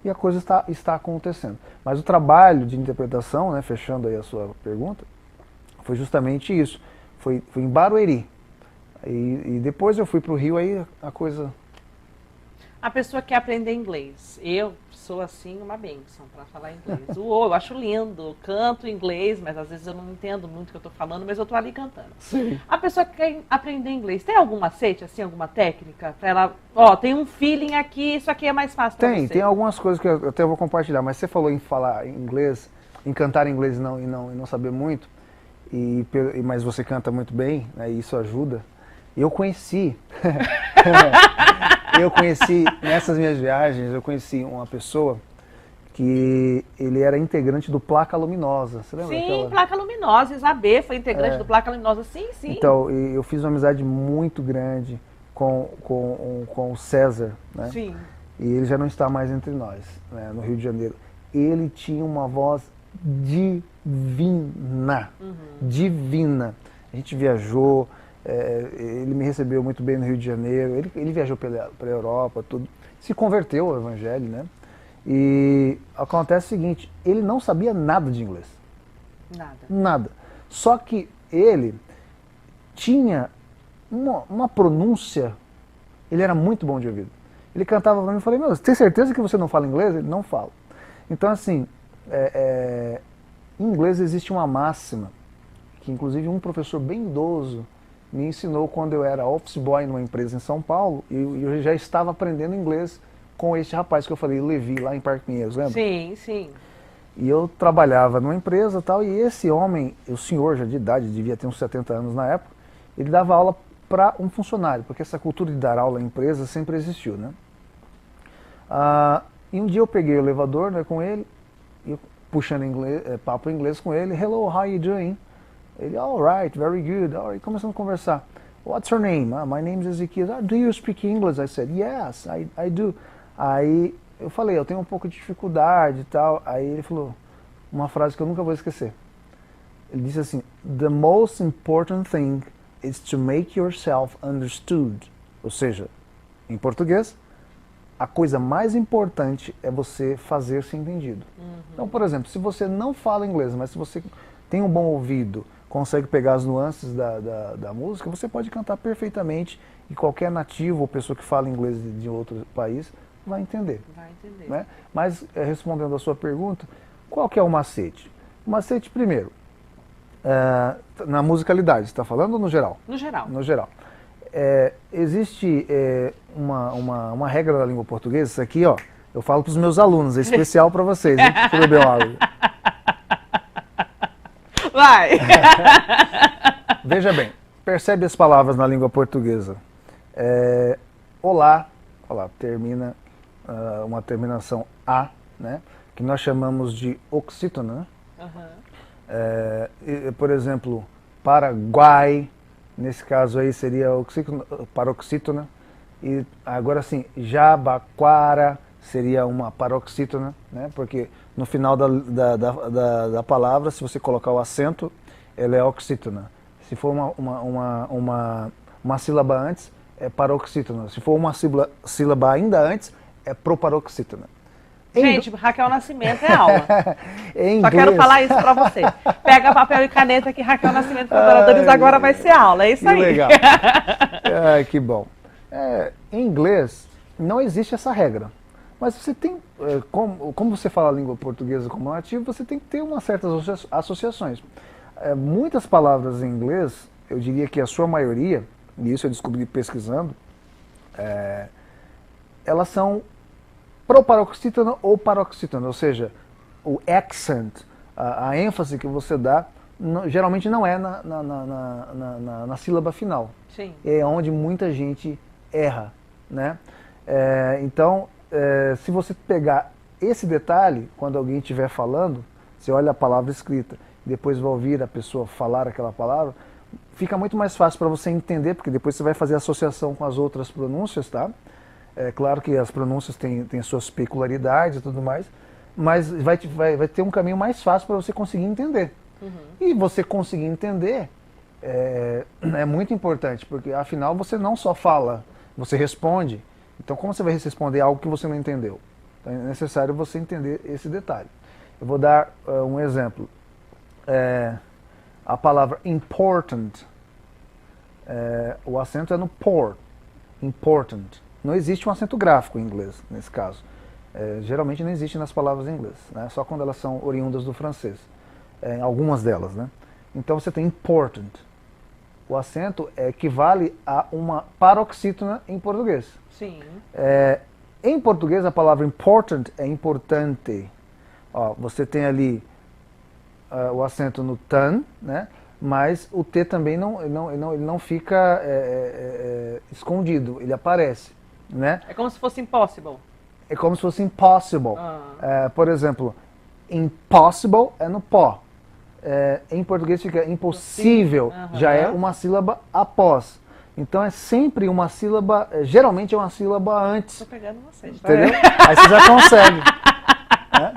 e a coisa está acontecendo. Mas o trabalho de interpretação, né, fechando aí a sua pergunta, foi justamente isso. Foi em Barueri. E depois eu fui para o Rio, aí a coisa... A pessoa quer aprender inglês. Eu sou, assim, uma bênção para falar inglês. Eu acho lindo, canto inglês, mas às vezes eu não entendo muito o que eu estou falando, mas eu estou ali cantando. Sim. A pessoa quer aprender inglês. Tem algum macete, assim, alguma técnica? Para ela, tem um feeling aqui, isso aqui é mais fácil para você. Tem algumas coisas que eu até vou compartilhar, mas você falou em falar inglês, em cantar inglês e não saber muito, mas você canta muito bem, né, e isso ajuda. Eu conheci... nessas minhas viagens, eu conheci uma pessoa que ele era integrante do Placa Luminosa. Você lembra? Sim, Placa Luminosa. Isabê foi integrante do Placa Luminosa. Sim. Então, eu fiz uma amizade muito grande com o César, né? Sim. E ele já não está mais entre nós, né, no Rio de Janeiro. Ele tinha uma voz divina. Divina. A gente viajou... ele me recebeu muito bem no Rio de Janeiro, ele viajou pela Europa, tudo, se converteu ao Evangelho, né? E acontece o seguinte, ele não sabia nada de inglês. Nada. Só que ele tinha uma pronúncia, ele era muito bom de ouvido. Ele cantava pra mim e falei, meu, você tem certeza que você não fala inglês? Ele não fala. Então assim, Em inglês existe uma máxima, que inclusive um professor bem idoso me ensinou quando eu era office boy numa empresa em São Paulo, e eu já estava aprendendo inglês com esse rapaz que eu falei, Levi, lá em Parque Pinheiros, lembra? Sim, sim. E eu trabalhava numa empresa e tal, e esse homem, o senhor já de idade, devia ter uns 70 anos na época, ele dava aula para um funcionário, porque essa cultura de dar aula em empresa sempre existiu, né? E um dia eu peguei o elevador, né, com ele, e puxando papo em inglês com ele, hello, how are you doing? Ele, all right, very good. All right, começamos a conversar. What's your name? My name is Ezequiel. Do you speak English? I said, yes, I do. Aí eu falei, eu tenho um pouco de dificuldade e tal. Aí ele falou uma frase que eu nunca vou esquecer. Ele disse assim, the most important thing is to make yourself understood. Ou seja, em português, a coisa mais importante é você fazer ser entendido. Então, por exemplo, se você não fala inglês, mas se você tem um bom ouvido, consegue pegar as nuances da música, você pode cantar perfeitamente e qualquer nativo ou pessoa que fala inglês de outro país vai entender. Vai entender. Né? Mas, respondendo a sua pergunta, qual que é o macete? O macete, primeiro, na musicalidade, você está falando ou no geral? No geral. No geral. Existe uma regra da língua portuguesa, isso aqui, ó, eu falo para os meus alunos, é especial para vocês, hein, que bebeu água. Vai! Veja bem, percebe as palavras na língua portuguesa. Olá, termina uma terminação A, né, que nós chamamos de oxítona. Por exemplo, Paraguai, nesse caso aí seria paroxítona. E agora sim, Jabaquara seria uma paroxítona, né, porque no final da palavra, se você colocar o acento, ela é oxítona. Se for uma sílaba antes, é paroxítona. Se for uma sílaba ainda antes, é proparoxítona. Gente, Raquel Nascimento é aula. Em Só inglês... quero falar isso pra você. Pega papel e caneta que Raquel Nascimento para adoradores agora vai ser aula. É isso que aí. Legal. Que bom. Em inglês, não existe essa regra. Mas você tem, como você fala a língua portuguesa como nativo, você tem que ter umas certas associações. Muitas palavras em inglês, eu diria que a sua maioria, e isso eu descobri pesquisando, elas são proparoxítona ou paroxítona, ou seja, o accent, a ênfase que você dá, geralmente não é na sílaba final. Sim. É onde muita gente erra, né? Então, se você pegar esse detalhe, quando alguém estiver falando, você olha a palavra escrita, depois vai ouvir a pessoa falar aquela palavra, fica muito mais fácil para você entender, porque depois você vai fazer associação com as outras pronúncias, tá? É claro que as pronúncias têm suas peculiaridades e tudo mais, mas vai ter um caminho mais fácil para você conseguir entender. E você conseguir entender é muito importante, porque afinal você não só fala, você responde. Então como você vai responder algo que você não entendeu? Então, é necessário você entender esse detalhe. Eu vou dar um exemplo. A palavra important, o acento é no por, important. Não existe um acento gráfico em inglês, nesse caso. Geralmente não existe nas palavras em inglês, né? Só quando elas são oriundas do francês. Algumas delas, né? Então você tem important. O acento equivale a uma paroxítona em português. Sim. Em português a palavra important é importante. Ó, você tem ali o acento no tan, né? Mas o T também ele não fica escondido, ele aparece, né? É como se fosse impossible. É como se fosse impossible. Por exemplo, impossible é no pó. Em português fica impossível, já é uma sílaba após. Então é sempre uma sílaba, geralmente é uma sílaba antes. Estou pegando vocês, entendeu? Aí você já consegue. Né?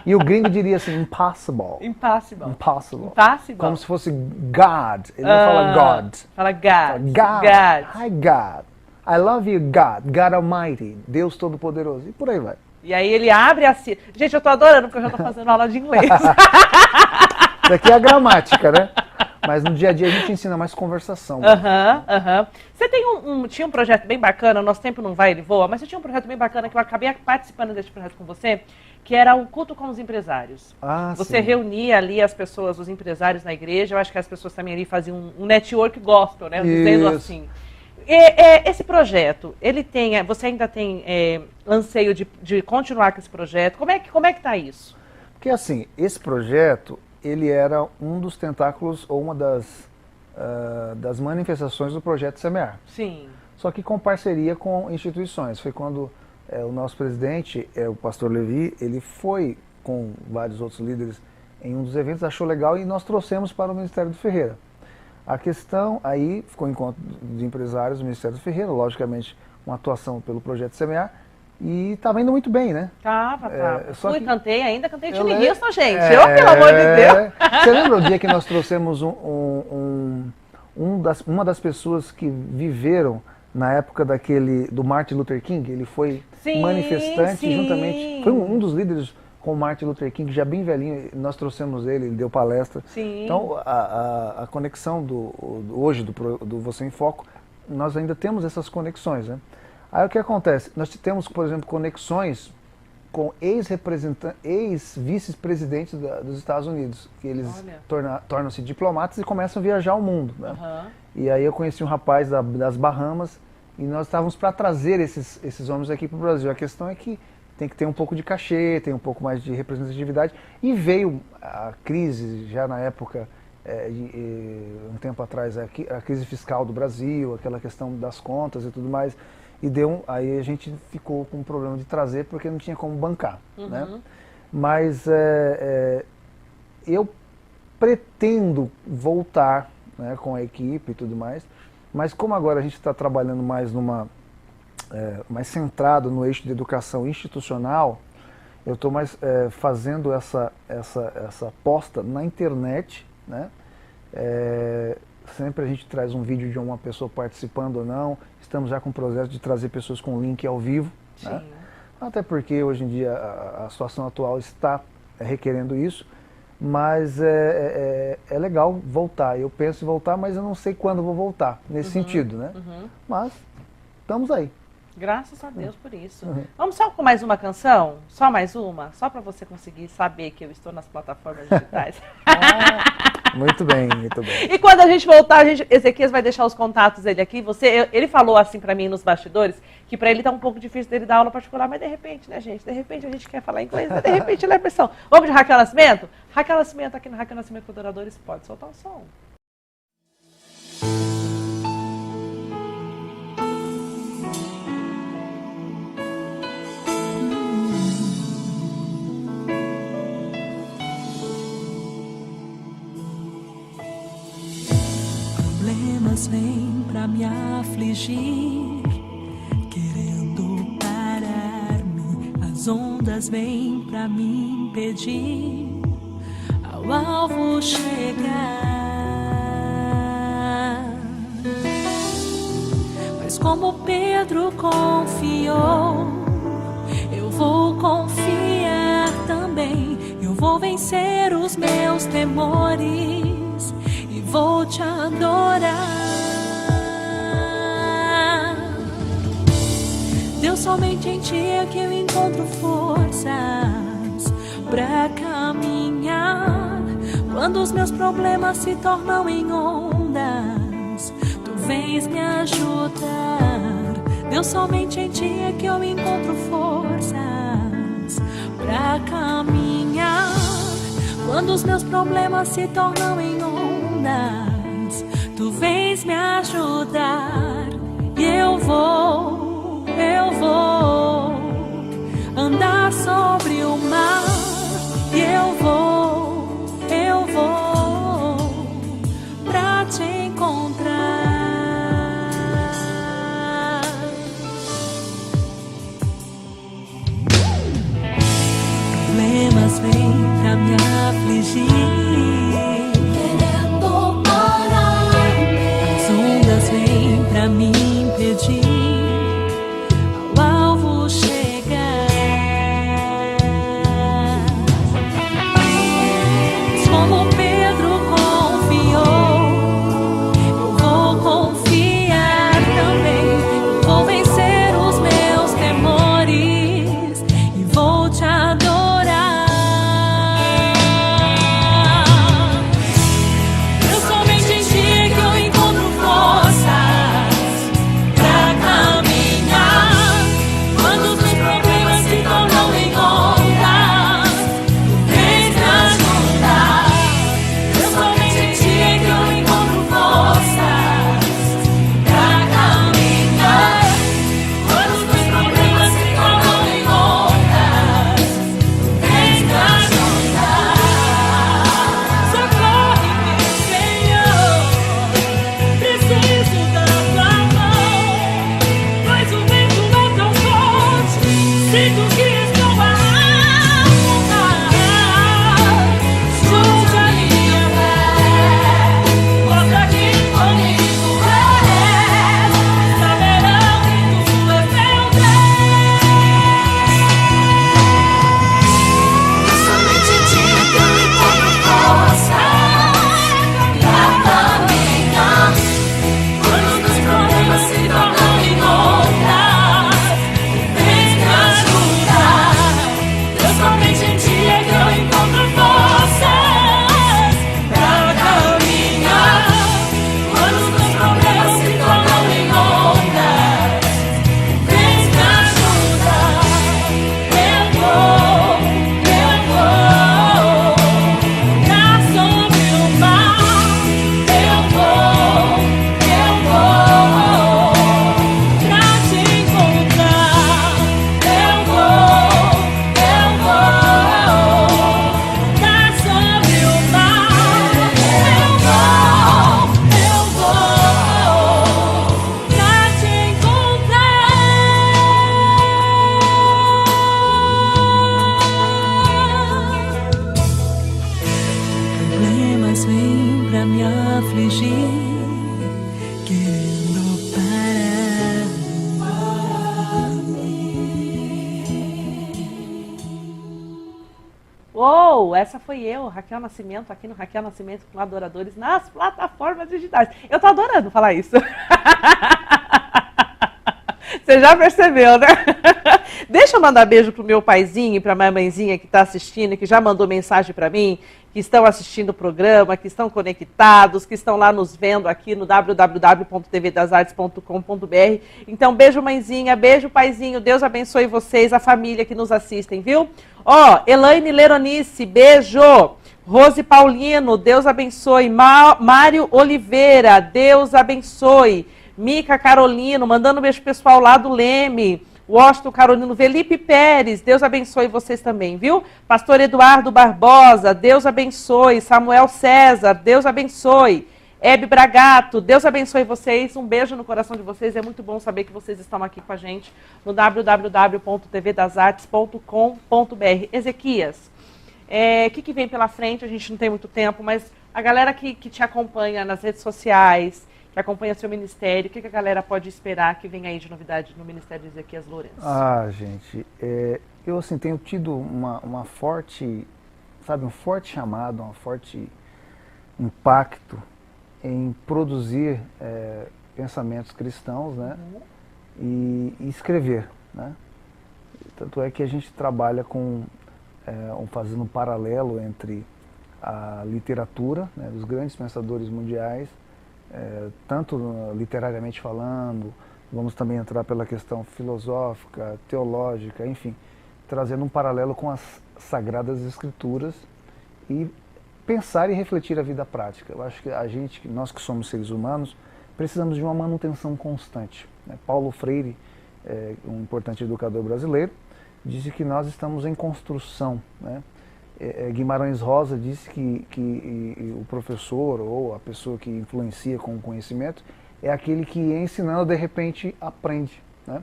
E o gringo diria assim, impossible. Impossible. Impossible. Impossible. Como se fosse God. Ele não fala God. Fala God. God. Hi God. I love you God. God Almighty. Deus Todo-Poderoso. E por aí vai. E aí ele abre a sílaba. Gente, eu tô adorando porque eu já tô fazendo aula de inglês. Daqui é a gramática, né? Mas no dia a dia a gente ensina mais conversação. Você tinha um projeto bem bacana, o nosso tempo não vai, ele voa, mas você tinha um projeto bem bacana que eu acabei participando desse projeto com você, que era o culto com os empresários. Você reunia ali as pessoas, os empresários na igreja, eu acho que as pessoas também ali faziam um network gospel, né? Dizendo assim. Esse projeto, você ainda tem anseio de continuar com esse projeto? Como é que está isso? Porque assim, esse projeto, ele era um dos tentáculos ou uma das manifestações do projeto Semear. Sim. Só que com parceria com instituições. Foi quando o nosso presidente, o pastor Levi, ele foi com vários outros líderes em um dos eventos, achou legal e nós trouxemos para o Ministério do Ferreira. A questão aí ficou em encontro de empresários do Ministério do Ferreira, logicamente uma atuação pelo projeto Semear, e estava indo muito bem, né? Tava. Cantei de Nilson, gente. Pelo amor de Deus. Você lembra o dia que nós trouxemos uma das pessoas que viveram na época do Martin Luther King? Ele foi manifestante juntamente, foi um dos líderes com o Martin Luther King, já bem velhinho, nós trouxemos ele deu palestra. Sim. Então, a conexão hoje do Você em Foco, nós ainda temos essas conexões, né? Aí o que acontece? Nós temos, por exemplo, conexões com ex-vice-presidentes dos Estados Unidos, que eles tornam-se diplomatas e começam a viajar o mundo, né? E aí eu conheci um rapaz das Bahamas e nós estávamos para trazer esses homens aqui para o Brasil. A questão é que tem que ter um pouco de cachê, tem um pouco mais de representatividade. E veio a crise, já na época, um tempo atrás, a crise fiscal do Brasil, aquela questão das contas e tudo mais. E aí a gente ficou com um problema de trazer, porque não tinha como bancar. Né? Mas eu pretendo voltar, né, com a equipe e tudo mais. Mas como agora a gente está trabalhando mais mais centrado no eixo de educação institucional, eu estou mais fazendo essa posta na internet, né? Sempre a gente traz um vídeo de uma pessoa participando ou não, estamos já com o processo de trazer pessoas com link ao vivo, né? Até porque hoje em dia a situação atual está requerendo isso, mas é legal voltar. Eu penso em voltar, mas eu não sei quando vou voltar, nesse sentido, né? Mas estamos aí. Graças a Deus por isso. Vamos só com mais uma canção? Só mais uma? Só para você conseguir saber que eu estou nas plataformas digitais. Muito bem, muito bem. E quando a gente voltar, Ezequias vai deixar os contatos dele aqui. Ele falou assim para mim nos bastidores, que para ele tá um pouco difícil dele dar aula particular, mas de repente, né, gente? De repente a gente quer falar inglês, mas de repente ele é pressão. Vamos de Raquel Nascimento? Raquel Nascimento aqui no Raquel Nascimento Adoradores, pode soltar o som. Problemas vêm pra me afligir, querendo parar-me. As ondas vêm pra me impedir ao alvo chegar. Mas como Pedro confiou, eu vou confiar também. Eu vou vencer os meus temores e vou te adorar. Deus, somente em ti é que eu encontro forças pra caminhar. Quando os meus problemas se tornam em ondas, tu vens me ajudar. Deus, somente em ti é que eu encontro forças pra caminhar. Quando os meus problemas se tornam em ondas, tu vens me ajudar. E eu vou andar sobre o mar. E eu vou pra te encontrar. Problemas vêm pra me afligir, querendo parar-me. As ondas vêm pra me impedir Sinto que estou a afundar. Escute a minha voz, mostra que comigo és. Saberão que tu és meu Deus. Somente em ti que eu encontro força pra caminhar. Quando os meus problemas se tornam incontáveis, vem me ajudar. Deus, somente em ti é que eu encontro forças pra caminhar. Quando os meus problemas se tornam incontáveis, vem me ajudar. Eu vou dar sobre o mar. Eu vou pra te encontrar. Eu vou dar sobre o mar. Eu vou pra te encontrar. Problemas vêm pra me afligir, querendo parar. Uou, essa foi eu, Raquel Nascimento, aqui no Raquel Nascimento com Adoradores nas plataformas digitais. Eu tô adorando falar isso. Você já percebeu, né? Deixa eu mandar beijo pro meu paizinho e pra minha mãezinha que tá assistindo, que já mandou mensagem pra mim, que estão assistindo o programa, que estão conectados, que estão lá nos vendo aqui no www.tvdasartes.com.br. Então, beijo mãezinha, beijo paizinho, Deus abençoe vocês, a família que nos assistem, viu? Ó, Elaine Leronice, beijo. Rose Paulino, Deus abençoe. Mário Oliveira, Deus abençoe. Mica Carolino, mandando um beijo pro pessoal lá do Leme. Washington Carolino, Felipe Pérez, Deus abençoe vocês também, viu? Pastor Eduardo Barbosa, Deus abençoe. Samuel César, Deus abençoe. Hebe Bragato, Deus abençoe vocês. Um beijo no coração de vocês. É muito bom saber que vocês estão aqui com a gente no www.tvdasartes.com.br. Ezequias, o que vem pela frente? A gente não tem muito tempo, mas a galera que te acompanha nas redes sociais, que acompanha seu ministério, o que a galera pode esperar que venha aí de novidade no Ministério de Ezequias Lourenço? Ah, gente, eu assim tenho tido uma forte, sabe, um forte chamado, um forte impacto em produzir pensamentos cristãos, né? E escrever, né? Tanto é que a gente trabalha fazendo um paralelo entre a literatura, né, dos grandes pensadores mundiais, tanto literariamente falando, vamos também entrar pela questão filosófica, teológica, enfim, trazendo um paralelo com as Sagradas Escrituras e pensar e refletir a vida prática. Eu acho que nós que somos seres humanos, precisamos de uma manutenção constante, né? Paulo Freire, um importante educador brasileiro, disse que nós estamos em construção, né? Guimarães Rosa disse que o professor ou a pessoa que influencia com o conhecimento é aquele que, ensinando, de repente aprende, né?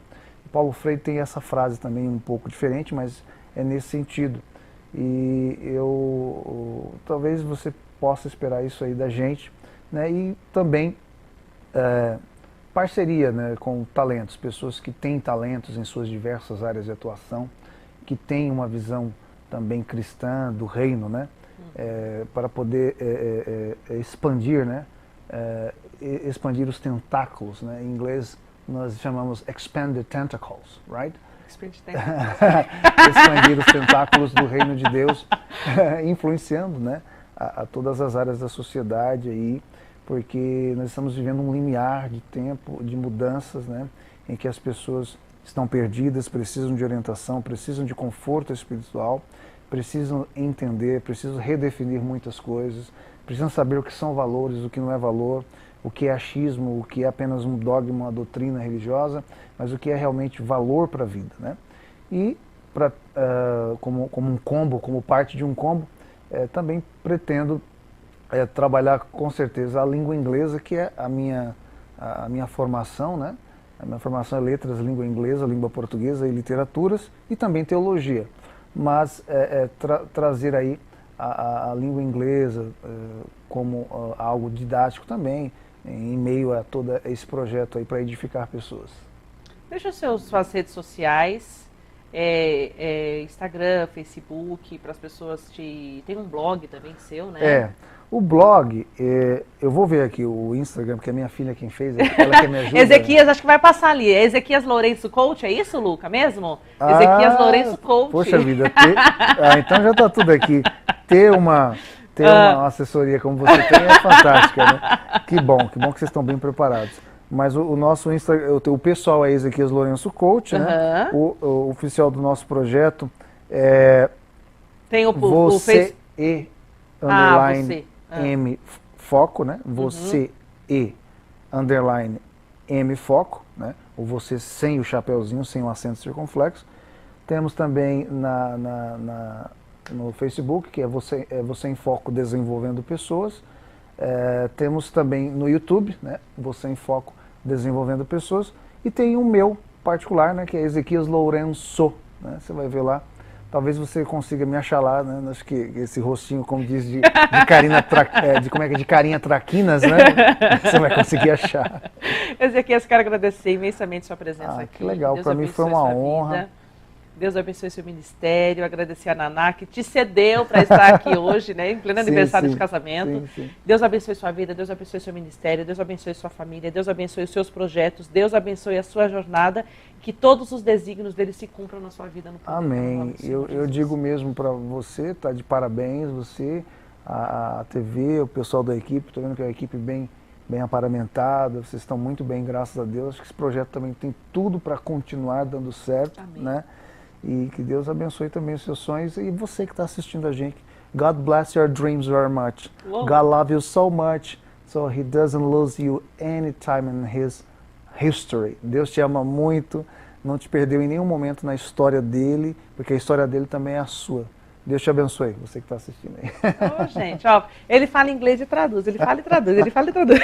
Paulo Freire tem essa frase também um pouco diferente, mas é nesse sentido. E talvez você possa esperar isso aí da gente, né? E também parceria, né, com talentos, pessoas que têm talentos em suas diversas áreas de atuação, que têm uma visão também cristã do reino, né? Para poder expandir, né? Expandir os tentáculos, né? Em inglês nós chamamos expand the tentacles, right? Expandir os tentáculos do reino de Deus, influenciando, né, a todas as áreas da sociedade aí, porque nós estamos vivendo um limiar de tempo, de mudanças, né, em que as pessoas estão perdidas, precisam de orientação, precisam de conforto espiritual, precisam entender, precisam redefinir muitas coisas, precisam saber o que são valores, o que não é valor, o que é achismo, o que é apenas um dogma, uma doutrina religiosa, mas o que é realmente valor para a vida, né? E como um combo, como parte de um combo, também pretendo trabalhar com certeza a língua inglesa, que é a minha formação, né? A minha formação é letras, língua inglesa, língua portuguesa e literaturas e também teologia. Mas trazer aí a língua inglesa como algo didático também, em meio a todo esse projeto aí para edificar pessoas. Deixa suas redes sociais, Instagram, Facebook, para as pessoas Tem um blog também seu, né? O blog, eu vou ver aqui o Instagram, porque é minha filha quem fez, ela que me ajuda. Ezequias, acho que vai passar ali. É Ezequias Lourenço Coach, é isso, Luca, mesmo? Ezequias Lourenço Coach. Poxa vida, então já está tudo aqui. Ter uma assessoria como você tem é fantástica, né? Que bom que vocês estão bem preparados. Mas o nosso Instagram, o pessoal é Ezequias Lourenço Coach, né? O oficial do nosso projeto é tem o você e underline M foco, né? Você e underline M foco, né? O você sem o chapeuzinho, sem o acento circunflexo. Temos também no Facebook, que é Você em Foco Desenvolvendo Pessoas. Temos também no YouTube, né? Você em Foco Desenvolvendo Pessoas. E tem o meu particular, né? Que é Ezequias Lourenço, né? Você vai ver lá. Talvez você consiga me achar lá, né? Acho que esse rostinho, como diz, de carinha traquinas, né? Você vai conseguir achar. Ezequias, quero agradecer imensamente sua presença aqui. Que legal, para mim foi uma honra. Deus abençoe seu ministério, agradecer a Naná, que te cedeu para estar aqui hoje, né, em pleno aniversário de casamento. Sim. Deus abençoe sua vida, Deus abençoe seu ministério, Deus abençoe sua família, Deus abençoe os seus projetos, Deus abençoe a sua jornada, que todos os desígnios dele se cumpram na sua vida. No Amém. Eu digo mesmo para você, tá de parabéns, você, a TV, o pessoal da equipe, estou vendo que é uma equipe bem aparamentada, vocês estão muito bem, graças a Deus. Acho que esse projeto também tem tudo para continuar dando certo, Amém. Né? E que Deus abençoe também os seus sonhos e você que está assistindo a gente. God bless your dreams very much. Whoa. God loves you so much, so He doesn't lose you anytime in His history. Deus te ama muito, não te perdeu em nenhum momento na história dele, porque a história dele também é a sua. Deus te abençoe, você que está assistindo aí. Gente, ele fala inglês e traduz, ele fala e traduz, ele fala e traduz.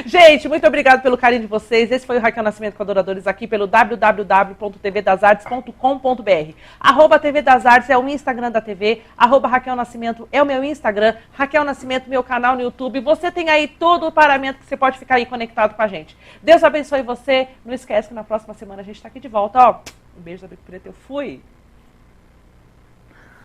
Gente, muito obrigado pelo carinho de vocês. Esse foi o Raquel Nascimento com Adoradores aqui pelo www.tvdasartes.com.br. @TV das Artes é o Instagram da TV, @Raquel Nascimento é o meu Instagram, Raquel Nascimento, meu canal no YouTube. Você tem aí todo o paramento que você pode ficar aí conectado com a gente. Deus abençoe você. Não esquece que na próxima semana a gente está aqui de volta. Um beijo da Bico Preta, eu fui.